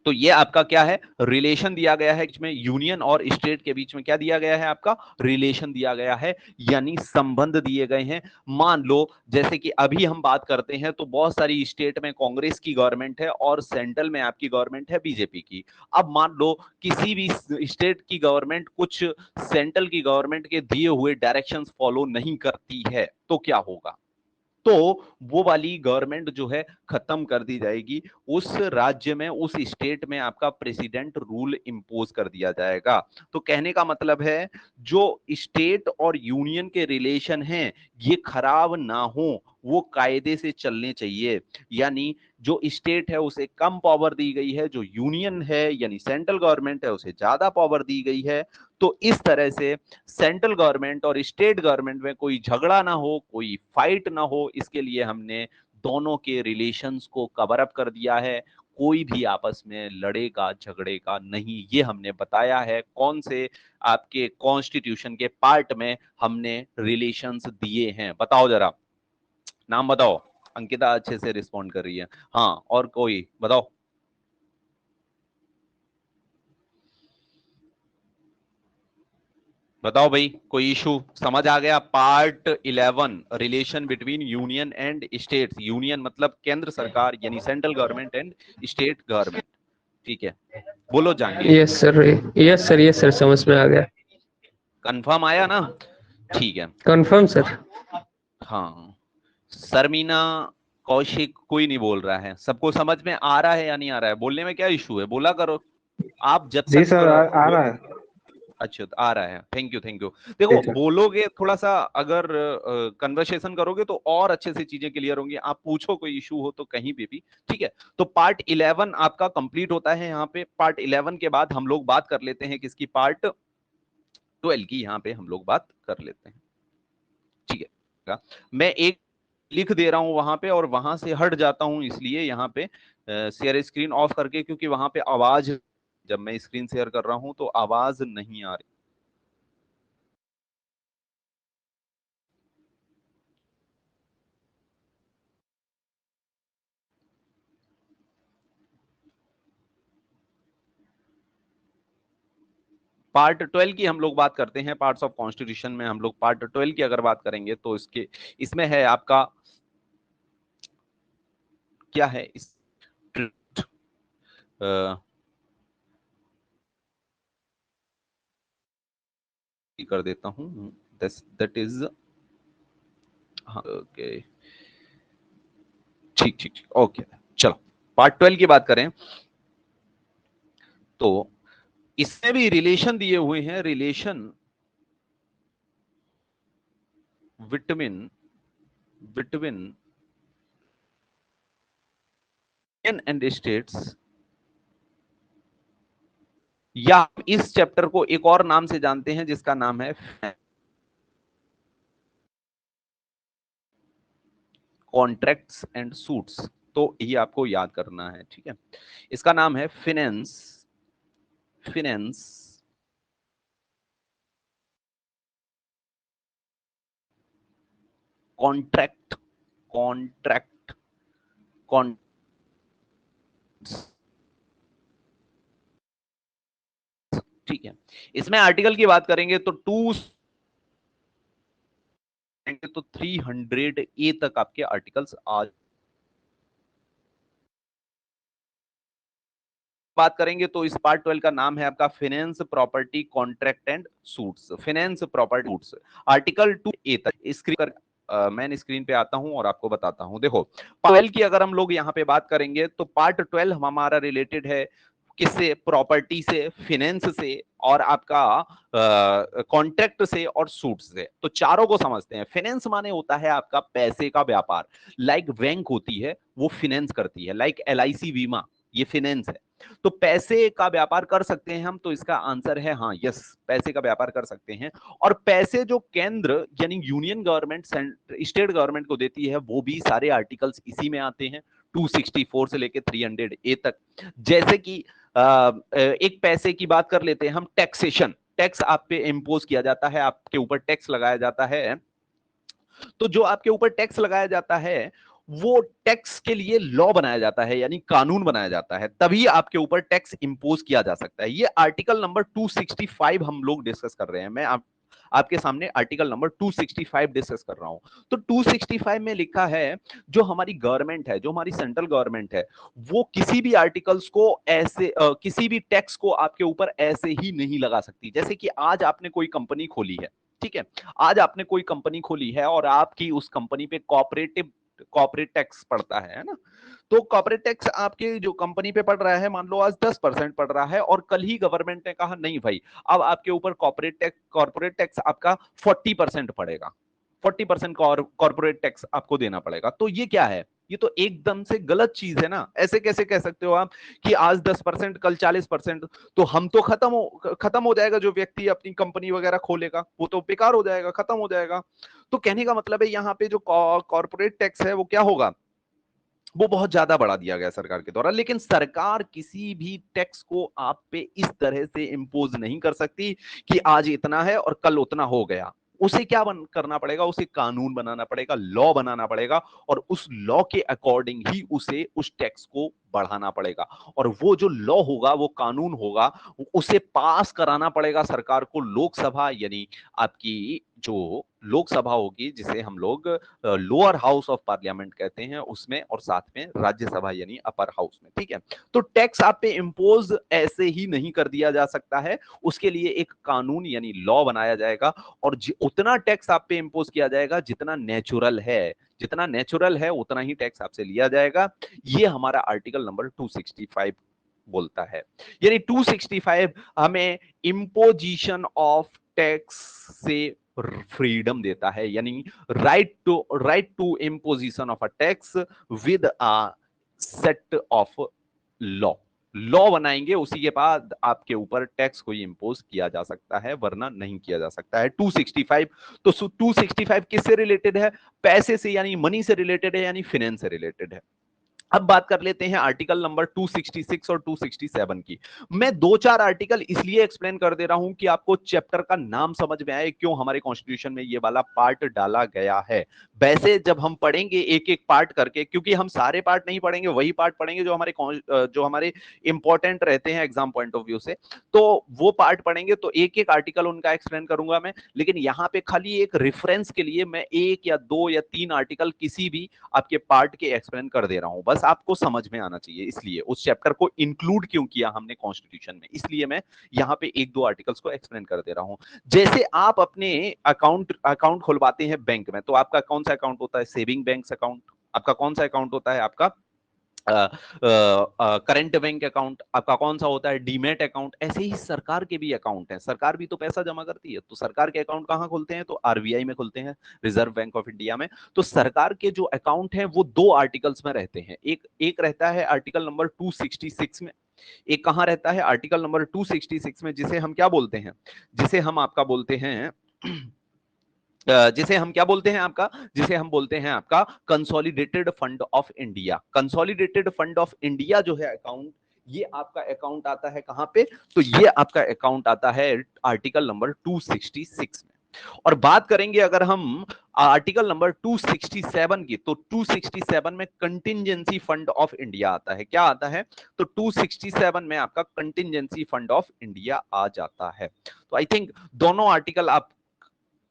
तो ये आपका क्या है, रिलेशन दिया गया है इसमें, यूनियन और स्टेट के बीच में क्या दिया गया है, आपका रिलेशन दिया गया है, यानी संबंध दिए गए हैं। मान लो जैसे कि अभी हम बात करते हैं तो बहुत सारी स्टेट में कांग्रेस की गवर्नमेंट है और सेंट्रल में आपकी गवर्नमेंट है बीजेपी की। अब मान लो किसी भी स्टेट की गवर्नमेंट कुछ सेंट्रल की गवर्नमेंट के दिए हुए डायरेक्शंस फॉलो नहीं करती है तो क्या होगा, तो वो वाली गवर्नमेंट जो है खत्म कर दी जाएगी, उस राज्य में उस स्टेट में आपका प्रेसिडेंट रूल इंपोज कर दिया जाएगा। तो कहने का मतलब है जो स्टेट और यूनियन के रिलेशन हैं ये खराब ना हो, वो कायदे से चलने चाहिए। यानी जो स्टेट है उसे कम पावर दी गई है, जो यूनियन है यानी सेंट्रल गवर्नमेंट है उसे ज्यादा पावर दी गई है। तो इस तरह से सेंट्रल गवर्नमेंट और स्टेट गवर्नमेंट में कोई झगड़ा ना हो, कोई फाइट ना हो, इसके लिए हमने दोनों के रिलेशंस को कवर अप कर दिया है। कोई भी आपस में लड़ेगा झगड़ेगा नहीं, ये हमने बताया है। कौन से आपके कॉन्स्टिट्यूशन के पार्ट में हमने रिलेशंस दिए हैं, बताओ जरा, नाम बताओ। अंकिता अच्छे से रिस्पॉन्ड कर रही है, हाँ और कोई बताओ। बताओ भाई, कोई इशू? समझ आ गया? Part 11 relation between union and states, union मतलब केंद्र सरकार यानी central government and state government. ठीक है, बोलो Jahangir. Yes sir, yes sir समझ में आ गया। कंफर्म आया ना? ठीक है, कंफर्म सर। हाँ शर्मीना, कौशिक, कोई नहीं बोल रहा है, सबको समझ में आ रहा है या नहीं आ रहा है? बोलने में क्या इशू है, बोला करो आप जब जी तक सर आ रहा है। अच्छा आ रहा है, थैंक यू थैंक यू। जी देखो सर। बोलोगे थोड़ा सा, अगर कन्वर्सेशन करोगे तो और अच्छे से चीजें क्लियर होंगी। आप पूछो कोई इशू हो तो कहीं पे भी। ठीक है, तो पार्ट 11 आपका कंप्लीट होता है यहाँ पे। पार्ट 11 के बाद हम लोग बात कर लेते हैं किसकी, पार्ट 12 की यहाँ पे हम लोग बात कर लेते हैं। ठीक है, मैं एक लिख दे रहा हूं वहां पे और वहां से हट जाता हूं, इसलिए यहाँ पे शेयर स्क्रीन ऑफ करके, क्योंकि वहां पे आवाज, जब मैं स्क्रीन शेयर कर रहा हूं तो आवाज नहीं आ रही। पार्ट 12 की हम लोग बात करते हैं, पार्ट्स ऑफ कॉन्स्टिट्यूशन में हम लोग पार्ट 12 की अगर बात करेंगे तो इसके, इसमें है आपका क्या है इस, कर देता हूं, दैट इज, ओके ठीक ठीक ठीक ओके। चलो पार्ट 12 की बात करें तो इसमें भी रिलेशन दिए हुए हैं, relation vitamin between union and states, या इस चैप्टर को एक और नाम से जानते हैं जिसका नाम है कॉन्ट्रैक्ट्स एंड सूट्स। तो ये आपको याद करना है, ठीक है। इसका नाम है finance, finance contract, contract, contract, ठीक है। इसमें आर्टिकल की बात करेंगे तो 300 ए तक आपके आर्टिकल्स आ, बात करेंगे तो इस पार्ट 12 का नाम है आपका finance property contract and suits, finance property suits, article 2 ए तक। स्क्रीन पर मैं स्क्रीन पे आता हूं और आपको बताता हूं। देखो पार्ट 12 की अगर हम लोग यहाँ पे बात करेंगे तो पार्ट 12 हमारा रिलेटेड है किससे, प्रॉपर्टी से, फाइनेंस से और आपका कॉन्ट्रैक्ट से और सूट से। तो चारों को समझते हैं। फाइनेंस माने होता है आपका पैसे का व्यापार, लाइक बैंक होती है वो फाइनेंस करती है, लाइक LIC बीमा ये फाइनेंस है। तो पैसे का व्यापार कर सकते हैं हम, तो इसका आंसर है हाँ, यस, पैसे का व्यापार कर सकते हैं। और पैसे जो केंद्र यानी यूनियन गवर्नमेंट स्टेट गवर्नमेंट को देती है वो भी सारे आर्टिकल्स इसी में आते हैं 264 से लेके 300 ए तक। जैसे कि एक पैसे की बात कर लेते हैं हम, टैक्सेशन, टैक्स आप पे इंपोज किया जाता है, आपके ऊपर टैक्स लगाया जाता है। तो जो आपके ऊपर टैक्स लगाया जाता है वो टैक्स के लिए लॉ बनाया जाता है, यानी कानून बनाया जाता है, तभी आपके ऊपर टैक्स इंपोज किया जा सकता है। ये आर्टिकल नंबर 265 हम लोग डिस्कस कर रहे हैं। मैं आपके सामने आर्टिकल नंबर 265 डिस्कस कर रहा हूं। तो 265 में लिखा है जो हमारी गवर्नमेंट है, जो हमारी सेंट्रल गवर्नमेंट है, वो किसी भी आर्टिकल्स को ऐसे किसी भी टैक्स को आपके ऊपर ऐसे ही नहीं लगा सकती। जैसे कि आज आपने कोई कंपनी खोली है, ठीक है, आज आपने कोई कंपनी खोली है और आपकी उस कंपनी पे कॉर्पोरेट टैक्स पड़ता है ना। तो कॉर्पोरेट टैक्स आपके जो कंपनी पे पड़ रहा है, मान लो आज 10% पड़ रहा है और कल ही गवर्नमेंट ने कहा नहीं भाई, अब आपके ऊपर कॉर्पोरेट टैक्स आपका 40% पड़ेगा, 40% कॉर्पोरेट टैक्स आपको देना पड़ेगा। तो ये क्या है, ये तो एकदम से गलत चीज है ना। ऐसे कैसे कह सकते हो आप कि आज 10% कल 40%, तो हम तो खत्म हो जाएगा, जो व्यक्ति अपनी कंपनी वगैरह खोलेगा वो तो बेकार हो जाएगा, खत्म हो जाएगा। तो कहने का मतलब है यहाँ पे जो कॉर्पोरेट टैक्स है वो क्या होगा, वो बहुत ज्यादा बढ़ा दिया गया सरकार के द्वारा। लेकिन सरकार किसी भी टैक्स को आप पे इस तरह से इंपोज नहीं कर सकती कि आज इतना है और कल उतना हो गया। उसे क्या करना पड़ेगा, उसे कानून बनाना पड़ेगा, लॉ बनाना पड़ेगा, और उस लॉ के अकॉर्डिंग ही उसे उस टैक्स को बढ़ाना पड़ेगा। और वो जो लॉ होगा, वो कानून होगा, उसे पास कराना पड़ेगा सरकार को लोकसभा, यानी आपकी जो लोकसभा होगी जिसे हम लोग लोअर हाउस ऑफ पार्लियामेंट कहते हैं, उसमें, और साथ में राज्यसभा यानी अपर हाउस में, ठीक है। तो टैक्स आप पे इंपोज ऐसे ही नहीं कर दिया जा सकता है, उसके लिए एक कानून यानी लॉ बनाया जाएगा, और उतना टैक्स आप पे इंपोज किया जाएगा जितना नेचुरल है, जितना नेचुरल है उतना ही टैक्स आपसे लिया जाएगा। ये हमारा आर्टिकल नंबर 265 बोलता है। यानी 265 हमें इम्पोजिशन ऑफ टैक्स से फ्रीडम देता है, यानी right to imposition of a tax with a set of law बनाएंगे, उसी के बाद आपके ऊपर टैक्स कोई इंपोज किया जा सकता है, वरना नहीं किया जा सकता है। 265, तो 265 किससे रिलेटेड है, पैसे से यानी मनी से रिलेटेड है, यानी फाइनेंस से रिलेटेड है। अब बात कर लेते हैं आर्टिकल नंबर 266 और 267 की। मैं दो चार आर्टिकल इसलिए एक्सप्लेन कर दे रहा हूं कि आपको चैप्टर का नाम समझ में आए, क्यों हमारे कॉन्स्टिट्यूशन में ये वाला पार्ट डाला गया है। वैसे जब हम पढ़ेंगे एक एक पार्ट करके, क्योंकि हम सारे पार्ट नहीं पढ़ेंगे, वही पार्ट पढ़ेंगे जो हमारे इंपॉर्टेंट रहते हैं एग्जाम पॉइंट ऑफ व्यू से, तो वो पार्ट पढ़ेंगे, तो एक एक आर्टिकल उनका एक्सप्लेन करूंगा मैं। लेकिन यहाँ पे खाली एक रेफरेंस के लिए मैं 1 या 2 या 3 आर्टिकल किसी भी आपके पार्ट के एक्सप्लेन कर दे रहा हूं, बस आपको समझ में आना चाहिए। इसलिए उस चैप्टर को इंक्लूड क्यों किया हमने कॉन्स्टिट्यूशन में, इसलिए मैं यहां पे 1-2 आर्टिकल्स को एक्सप्लेन कर दे रहा हूं। जैसे आप अपने अकाउंट खुलवाते हैं बैंक में, तो आपका कौन सा अकाउंट होता है, सेविंग बैंक अकाउंट। आपका कौन सा अकाउंट होता है, आपका करंट बैंक अकाउंट। आपका कौन सा होता है, डीमेट अकाउंट। ऐसे ही सरकार के भी अकाउंट हैं, सरकार भी तो पैसा जमा करती है, तो सरकार के अकाउंट कहां खुलते हैं, तो आरबीआई में खुलते हैं, रिजर्व बैंक ऑफ इंडिया में। तो सरकार के जो अकाउंट हैं वो 2 आर्टिकल्स में रहते हैं। एक रहता है आर्टिकल नंबर 266 में, एक कहाँ रहता है, आर्टिकल नंबर 266 में, जिसे हम क्या बोलते हैं, जिसे हम आपका बोलते हैं जिसे हम क्या बोलते हैं आपका, जिसे हम बोलते हैं आपका consolidated fund of India. Consolidated fund of India जो है अकाउंट, ये आपका अकाउंट आता है कहां पे, तो ये आपका अकाउंट आता है आर्टिकल नंबर 266 में। और बात करेंगे अगर हम आर्टिकल नंबर 267 की, तो 267 में कंटिंजेंसी फंड ऑफ इंडिया आता है। क्या आता है, तो 267 में आपका कंटिंजेंसी फंड ऑफ इंडिया आ जाता है। तो आई थिंक दोनों आर्टिकल आप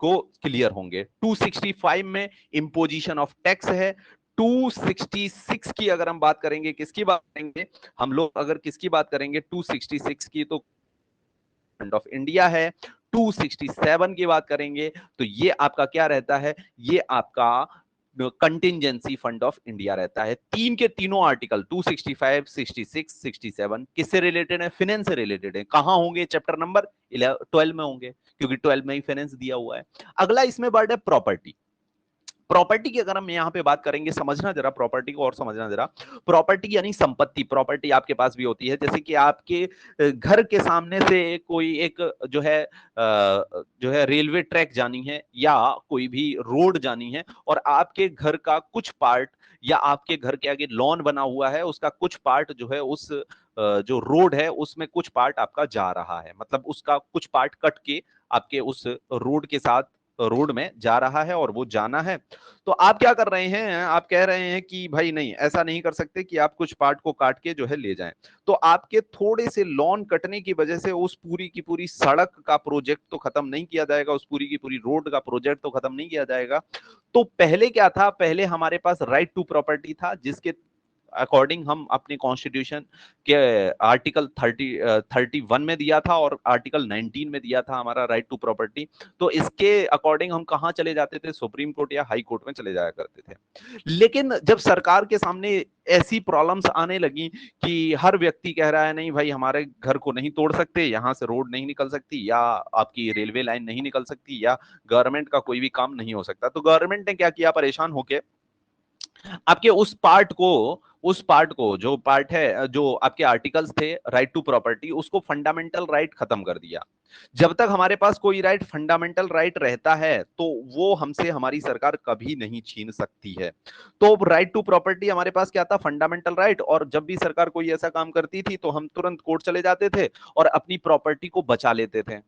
को क्लियर होंगे। 265 में इंपोजिशन ऑफ टैक्स है। 266 की अगर हम बात करेंगे, किसकी बात करेंगे हम लोग, अगर किसकी बात करेंगे 266 की, तो फंड ऑफ इंडिया है। 267 की बात करेंगे तो ये आपका क्या रहता है, ये आपका कंटिंजेंसी फंड ऑफ इंडिया रहता है। तीन के तीनों आर्टिकल 265, 66, 67 किससे रिलेटेड है, फाइनेंस से रिलेटेड है। कहां होंगे, चैप्टर नंबर 12 में होंगे, क्योंकि 12 में ही फाइनेंस दिया हुआ है। अगला इसमें वर्ड है प्रॉपर्टी। प्रॉपर्टी की अगर हम यहाँ पे बात करेंगे, समझना जरा प्रॉपर्टी को और समझना जरा। प्रॉपर्टी यानी संपत्ति। प्रॉपर्टी आपके पास भी होती है, जैसे कि आपके घर के सामने से कोई एक जो है रेलवे ट्रैक जानी है, या कोई भी रोड जानी है, और आपके घर का कुछ पार्ट, या आपके घर के आगे लॉन बना हुआ है, उसका कुछ पार्ट जो है उस जो रोड है उसमें कुछ पार्ट आपका जा रहा है, मतलब उसका कुछ पार्ट कट के आपके उस रोड के साथ रोड में जा रहा है और वो जाना है। तो आप क्या कर रहे हैं, आप कह रहे हैं कि भाई नहीं, ऐसा नहीं कर सकते कि आप कुछ पार्ट को काट के जो है ले जाएं। तो आपके थोड़े से लॉन कटने की वजह से उस पूरी की पूरी सड़क का प्रोजेक्ट तो खत्म नहीं किया जाएगा, उस पूरी की पूरी रोड का प्रोजेक्ट तो खत्म नहीं किया जाएगा। तो पहले क्या था, पहले हमारे पास राइट टू प्रॉपर्टी था, जिसके अकॉर्डिंग हम अपने कॉन्स्टिट्यूशन के आर्टिकल 31 में दिया था, और आर्टिकल 19 में दिया था हमारा राइट टू प्रॉपर्टी। तो इसके अकॉर्डिंग हम कहां चले जाते थे, सुप्रीम कोर्ट या हाई कोर्ट में चले जाया करते थे। लेकिन जब सरकार के सामने ऐसी प्रॉब्लम्स आने लगी कि हर व्यक्ति कह रहा है नहीं भाई, हमारे घर को नहीं तोड़ सकते, यहां से रोड नहीं निकल सकती, या आपकी रेलवे लाइन नहीं निकल सकती, या गवर्नमेंट का कोई भी काम नहीं हो सकता, तो गवर्नमेंट ने क्या किया, परेशान होके आपके उस पार्ट को जो पार्ट है, जो आपके आर्टिकल्स थे राइट टू प्रॉपर्टी, उसको फंडामेंटल राइट खत्म कर दिया। जब तक हमारे पास कोई राइट, फंडामेंटल राइट रहता है, तो वो हमसे हमारी सरकार कभी नहीं छीन सकती है। तो राइट टू प्रॉपर्टी हमारे पास क्या था, फंडामेंटल राइट। और जब भी सरकार कोई ऐसा काम करती थी तो हम तुरंत कोर्ट चले जाते थे और अपनी प्रॉपर्टी को बचा लेते थे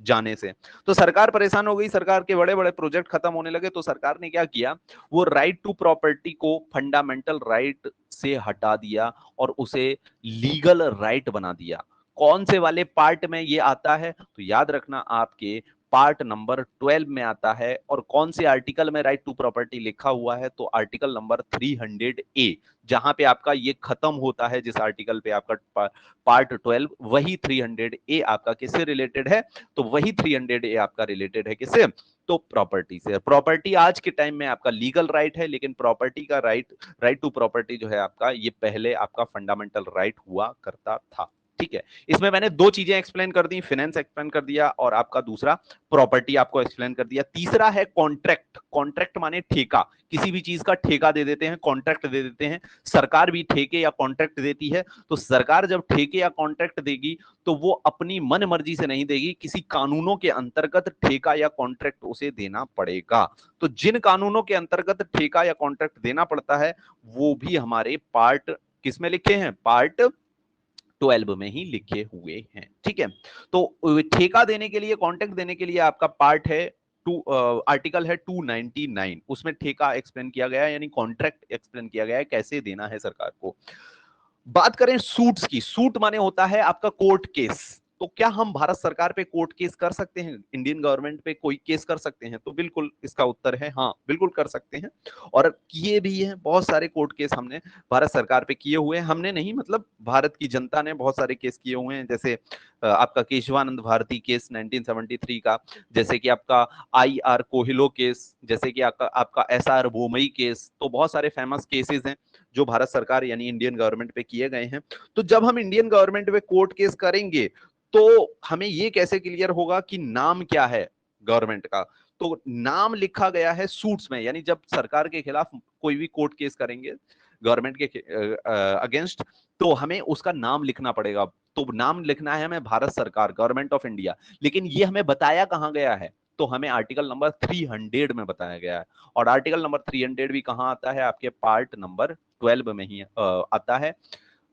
जाने से। तो सरकार परेशान हो गई, सरकार के बड़े बड़े प्रोजेक्ट खत्म होने लगे, तो सरकार ने क्या किया, वो राइट टू प्रॉपर्टी को फंडामेंटल राइट से हटा दिया और उसे लीगल राइट बना दिया। कौन से वाले पार्ट में ये आता है, तो याद रखना आपके पार्ट नंबर 12 में आता है। और कौन से आर्टिकल में राइट टू प्रॉपर्टी लिखा हुआ है, तो आर्टिकल नंबर 300A, जहां पे आपका ये खत्म होता है, जिस आर्टिकल पे आपका पार्ट 12, वही 300A आपका किससे रिलेटेड है, तो वही 300A आपका रिलेटेड है किससे, तो प्रॉपर्टी से। प्रॉपर्टी आज के टाइम में आपका लीगल राइट है, लेकिन प्रॉपर्टी का राइट टू प्रॉपर्टी जो है आपका, ये पहले आपका फंडामेंटल राइट हुआ करता था। ठीक है, इसमें मैंने दो चीजें एक्सप्लेन कर दी, फाइनेंस एक्सप्लेन कर दिया और आपका दूसरा प्रॉपर्टी आपको एक्सप्लेन कर दिया। तीसरा है कॉन्ट्रैक्ट। कॉन्ट्रैक्ट माने ठेका, किसी भी चीज का ठेका दे देते हैं, कॉन्ट्रैक्ट दे देते हैं। सरकार भी ठेके या कॉन्ट्रैक्ट देती है। तो सरकार जब ठेके या कॉन्ट्रैक्ट देगी, तो वो अपनी मन मर्जी से नहीं देगी, किसी कानूनों के अंतर्गत ठेका या कॉन्ट्रैक्ट उसे देना पड़ेगा। तो जिन कानूनों के अंतर्गत ठेका या कॉन्ट्रैक्ट देना पड़ता है, वो भी हमारे पार्ट किसमें लिखे हैं, पार्ट 12 में ही लिखे हुए हैं। ठीक है, तो ठेका देने के लिए, कॉन्ट्रैक्ट देने के लिए आपका पार्ट है आर्टिकल है 299, उसमें ठेका एक्सप्लेन किया गया है, यानी कॉन्ट्रैक्ट एक्सप्लेन किया गया है कैसे देना है सरकार को। बात करें सूट्स की, सूट माने होता है आपका कोर्ट केस। तो क्या हम भारत सरकार पे कोर्ट केस कर सकते हैं, इंडियन गवर्नमेंट पे कोई केस कर सकते हैं, तो बिल्कुल इसका उत्तर है हाँ, बिल्कुल कर सकते हैं। और किए भी हैं, बहुत सारे कोर्ट केस हमने भारत सरकार पे किए हुए हैं। हमने नहीं, मतलब भारत की जनता ने बहुत सारे केस किए हुए हैं, जैसे आपका केशवानंद भारती केस 1973 का, जैसे कि आपका IR कोहिलो केस, जैसे कि आपका SR बोमई केस। तो बहुत सारे फेमस केसेस हैं जो भारत सरकार यानी इंडियन गवर्नमेंट पे किए गए हैं। तो जब हम इंडियन गवर्नमेंट पे कोर्ट केस करेंगे, तो हमें ये कैसे क्लियर होगा कि नाम क्या है गवर्नमेंट का, तो नाम लिखा गया है सूट्स में, यानी जब सरकार के खिलाफ कोई भी कोर्ट केस करेंगे, गवर्नमेंट के अगेंस्ट, तो हमें उसका नाम लिखना पड़ेगा। तो नाम लिखना है हमें भारत सरकार, गवर्नमेंट ऑफ इंडिया। लेकिन ये हमें बताया कहां गया है, तो हमें आर्टिकल नंबर 300 में बताया गया है। और आर्टिकल नंबर 300 भी कहां आता है, आपके पार्ट नंबर 12 में ही आता है,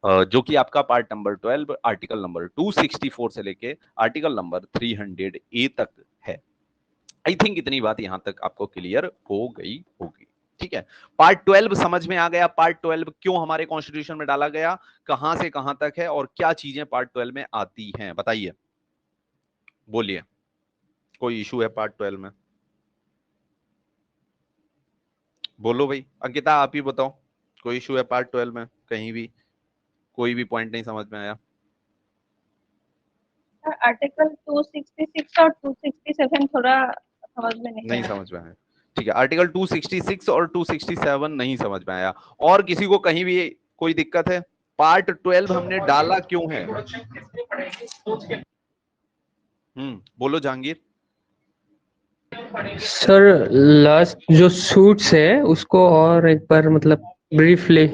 जो कि आपका पार्ट नंबर 12 आर्टिकल नंबर 264 से लेके आर्टिकल नंबर 300A तक है। आई थिंक इतनी बात यहां तक आपको क्लियर हो गई होगी। ठीक है, पार्ट 12 समझ में आ गया। पार्ट 12 क्यों हमारे कॉन्स्टिट्यूशन में डाला गया, कहां से कहां तक है, और क्या चीजें पार्ट 12 में आती हैं, बताइए, बोलिए। कोई इशू है पार्ट 12 में? बोलो भाई, अंकिता आप ही बताओ, कोई इशू है पार्ट 12 में? कहीं भी कोई भी पॉइंट नहीं समझ में आया? आर्टिकल 266 और 267 थोड़ा समझ में नहीं नहीं आया। समझ में आया, ठीक है। आर्टिकल 266 और 267 नहीं समझ में आया। और किसी को कहीं भी कोई दिक्कत है? पार्ट 12 हमने डाला क्यों है? बोलो जहांगीर। सर लास्ट जो सूट्स है उसको और एक बार मतलब ब्रीफली।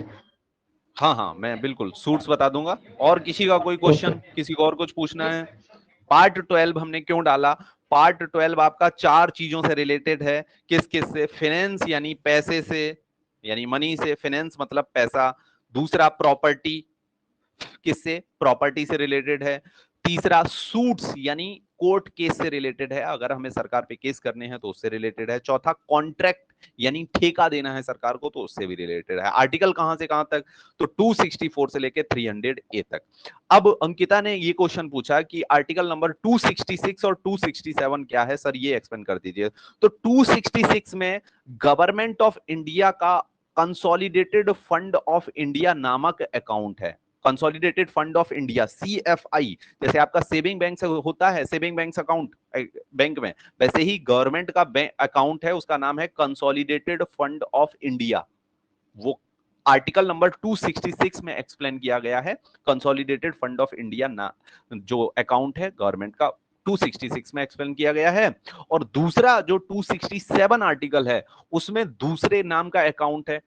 हाँ हाँ, मैं बिल्कुल सूट्स बता दूंगा। और किसी का कोई क्वेश्चन, किसी को और कुछ पूछना है? पार्ट 12 हमने क्यों डाला? पार्ट 12 आपका 4 चीजों से रिलेटेड है। किस किस से? फाइनेंस यानी पैसे से, यानी मनी से, फाइनेंस मतलब पैसा। दूसरा प्रॉपर्टी, किससे? प्रॉपर्टी से रिलेटेड है। तीसरा सूट्स यानी कोर्ट केस से रिलेटेड है, अगर हमें सरकार पे केस करने हैं तो उससे रिलेटेड है। चौथा कॉन्ट्रैक्ट यानी ठेका देना है सरकार को, तो उससे भी रिलेटेड है। आर्टिकल कहां से कहां तक? तो 264 से लेके 300A तक। अब अंकिता ने ये क्वेश्चन पूछा कि आर्टिकल नंबर 266 और 267 क्या है सर, ये एक्सप्लेन कर दीजिए। तो 266 में गवर्नमेंट ऑफ इंडिया का कंसोलिडेटेड फंड ऑफ इंडिया नामक अकाउंट है। Consolidated fund of India, CFI, जैसे आपका सेविंग बैंक से होता है, सेविंग बैंक अकाउंट बैंक में, वैसे ही गवर्नमेंट का अकाउंट है, उसका नाम है कंसोलिडेटेड फंड ऑफ इंडिया। वो आर्टिकल नंबर 266 में एक्सप्लेन किया गया है। कंसोलिडेटेड फंड ऑफ इंडिया ना जो अकाउंट है गवर्नमेंट का, 266 में एक्सप्लेन किया गया है। और दूसरा जो 267 आर्टिकल है, उसमें दूसरे नाम का अकाउंट है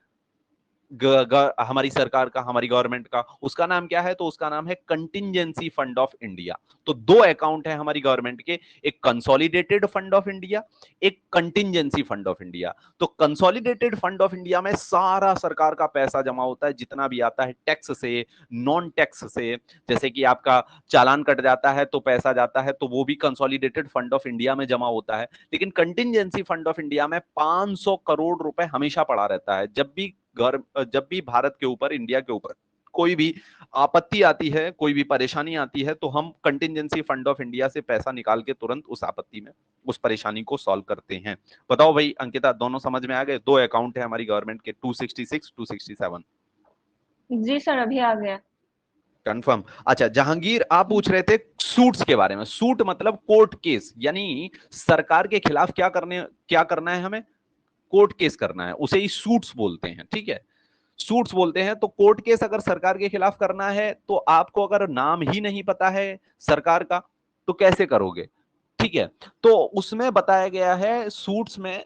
हमारी सरकार का, हमारी गवर्नमेंट का। उसका नाम क्या है? तो उसका नाम है कंटिंजेंसी फंड ऑफ इंडिया। तो दो अकाउंट है हमारी गवर्नमेंट के, एक कंसोलिडेटेड फंड ऑफ इंडिया, एक कंटिंजेंसी फंड ऑफ इंडिया। तो कंसोलिडेटेड फंड ऑफ इंडिया में सारा सरकार का पैसा जमा होता है, जितना भी आता है टैक्स से, नॉन टैक्स से। जैसे कि आपका चालान कट जाता है तो पैसा जाता है, तो वो भी कंसोलिडेटेड फंड ऑफ इंडिया में जमा होता है। लेकिन कंटिंजेंसी फंड ऑफ इंडिया में 500 करोड़ रुपए हमेशा पड़ा रहता है। जब भी भारत के ऊपर, इंडिया के ऊपर कोई भी आपत्ति आती है, कोई भी परेशानी आती है, तो हम कंटिंजेंसी फंड ऑफ इंडिया से पैसा निकाल के तुरंत उस आपत्ति में, उस परेशानी को सॉल्व करते हैं। बताओ भाई अंकिता, दोनों समझ में आ गए? दो अकाउंट है हमारी गवर्नमेंट के, 266, 267। जी सर, अभी आ गया। कंफर्म। अच्छा जहांगीर, आप पूछ रहे थे सूट्स के बारे में। सूट मतलब कोर्ट केस, यानी सरकार के खिलाफ क्या करना है हमें? कोर्ट केस करना है, उसे ही सूट्स बोलते हैं। ठीक है, सूट्स बोलते हैं। तो कोर्ट केस अगर सरकार के खिलाफ करना है, तो आपको अगर नाम ही नहीं पता है सरकार का, तो कैसे करोगे? ठीक है, तो उसमें बताया गया है, सूट्स में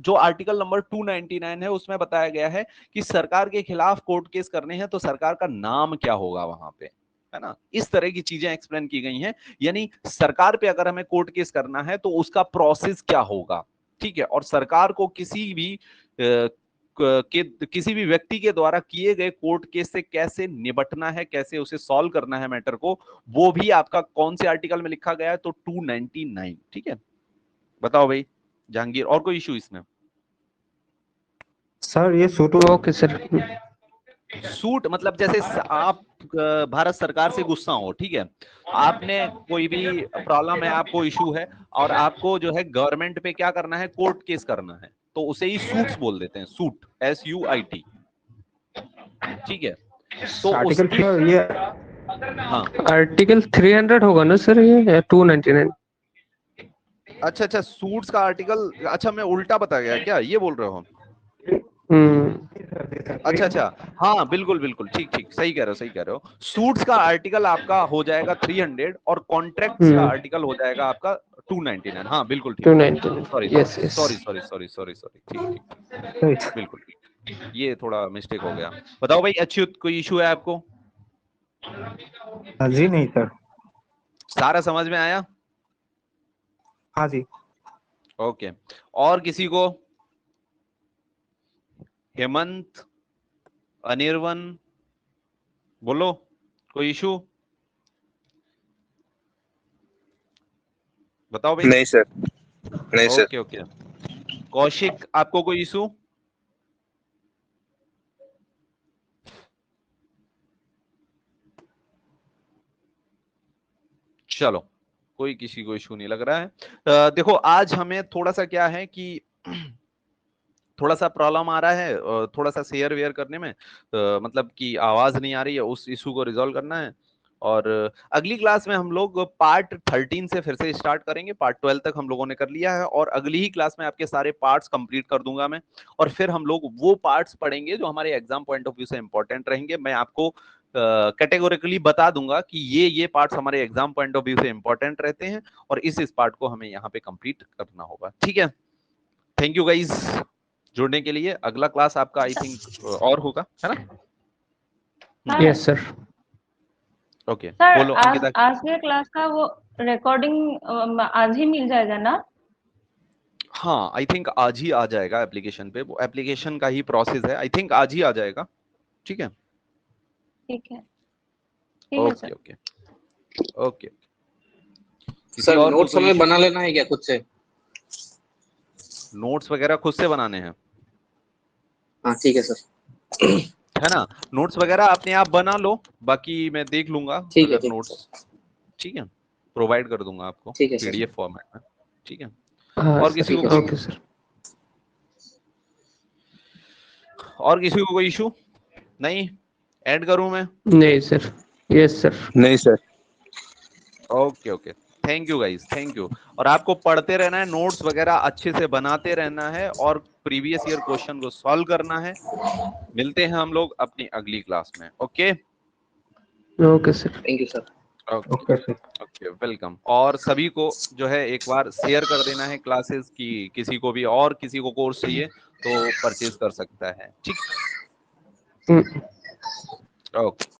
जो आर्टिकल नंबर 299 है, उसमें बताया गया है कि सरकार के खिलाफ कोर्ट केस करने हैं तो सरकार का नाम क्या होगा वहां पे, है ना? इस तरह की चीजें एक्सप्लेन की गई हैं। यानी सरकार पे अगर हमें कोर्ट केस करना है तो उसका प्रोसेस क्या होगा। ठीक है, और सरकार को किसी भी व्यक्ति के द्वारा किए गए कोर्ट केस से कैसे निपटना है, कैसे उसे सॉल्व करना है मैटर को, वो भी आपका कौन से आर्टिकल में लिखा गया है? तो 299। ठीक है, बताओ भाई जहांगीर, और कोई इशू इसमें? सर ये सूट ओके सर। सूट मतलब जैसे आप भारत सरकार से गुस्सा हो, ठीक है, आपने कोई भी प्रॉब्लम है, आपको इशू है, और आपको जो है गवर्नमेंट पे क्या करना है? कोर्ट केस करना है, तो उसे ही सूट्स बोल देते हैं, सूट, SUIT। ठीक है, तो आर्टिकल ये हाँ, आर्टिकल 300 होगा ना सर ये, या 299? अच्छा, सूट्स का आर्टिकल, अच्छा मैं उल्टा बता गया क्या, ये बोल रहे हो? अच्छा, हाँ बिल्कुल बिल्कुल, ठीक, सही कह रहे हो। सूट्स का आर्टिकल आपका हो जाएगा 300 और कॉन्ट्रैक्ट्स का आर्टिकल हो जाएगा आपका 299। हाँ बिल्कुल ठीक, 299। Sorry, yes yes. सॉरी, ठीक, बिल्कुल। ये थोड़ा मिस्टेक हो गया। बताओ भाई अच्युत, कोई इशू है आपको? जी नहीं सर। सारा समझ में आया? हाँ जी। ओके, और किसी को? हेमंत, अनिर्वन, बोलो, कोई इशू? बताओ भाई। नहीं सर, नहीं सर। Okay okay. कौशिक, आपको कोई इशू? चलो, कोई किसी को इशू नहीं लग रहा है। देखो आज हमें थोड़ा सा क्या है कि थोड़ा सा प्रॉब्लम आ रहा है, थोड़ा सा शेयर वेयर करने में, मतलब कि आवाज नहीं आ रही है, उस इशू को रिजॉल्व करना है। और अगली क्लास में हम लोग पार्ट 13 से फिर से स्टार्ट करेंगे। पार्ट 12 तक हम लोगों ने कर लिया है और अगली ही क्लास में आपके सारे पार्ट्स कंप्लीट कर दूंगा मैं। और फिर हम लोग वो पार्ट्स पढ़ेंगे जो हमारे एग्जाम पॉइंट ऑफ व्यू से इंपॉर्टेंट रहेंगे। मैं आपको कैटेगोरिकली बता दूंगा कि ये पार्ट्स हमारे एग्जाम पॉइंट ऑफ व्यू से इंपॉर्टेंट रहते हैं और इस पार्ट को हमें यहाँ पे कंप्लीट करना होगा। ठीक है, थैंक यू गाइज जुड़ने के लिए। अगला क्लास आपका आई थिंक और होगा, है ना? Yes sir. ओके, सर बोलो आज अंकिता। आज के क्लास का वो रिकॉर्डिंग आज ही मिल जाएगा ना? हाँ, आई थिंक आज ही आ जाएगा एप्लीकेशन पे। वो एप्लीकेशन का ही प्रोसेस है, आई थिंक आज ही आ जाएगा। ठीक है, ठीक है, ठीक है ओके सर। Okay okay. किसी सर और को नोट्स कोई हमें issue? बना लेना है क्या खुद से? नोट्स वगैरह खुद से बनाने हैं, हाँ ठीक है सर। है ना? नोट्स वगैरह अपने आप बना लो, बाकी मैं देख लूंगा ठीक है, अगर ठीक है नोट्स। सर। ठीक है, प्रोवाइड कर दूंगा आपको ठीक है सर। पीडीएफ फॉर्मेट में। ठीक है, हाँ और सर, किसी ठीक को है ओके सर। सर। और किसी को कोई इशू? नहीं, ऐड करूं मैं? नहीं सर। Yes sir. नहीं sir. Okay okay, thank you guys, thank you. और आपको पढ़ते रहना है, नोट्स वगैरह अच्छे से बनाते रहना है और प्रीवियस ईयर क्वेश्चन को सॉल्व करना है। मिलते हैं हम लोग अपनी अगली क्लास में। Okay okay sir. Thank you sir. Okay okay sir. Okay, welcome. और सभी को जो है एक बार शेयर कर देना है क्लासेस की, किसी को भी और किसी को कोर्स चाहिए तो परचेज कर सकता है। ठीक, हम्म। ओके।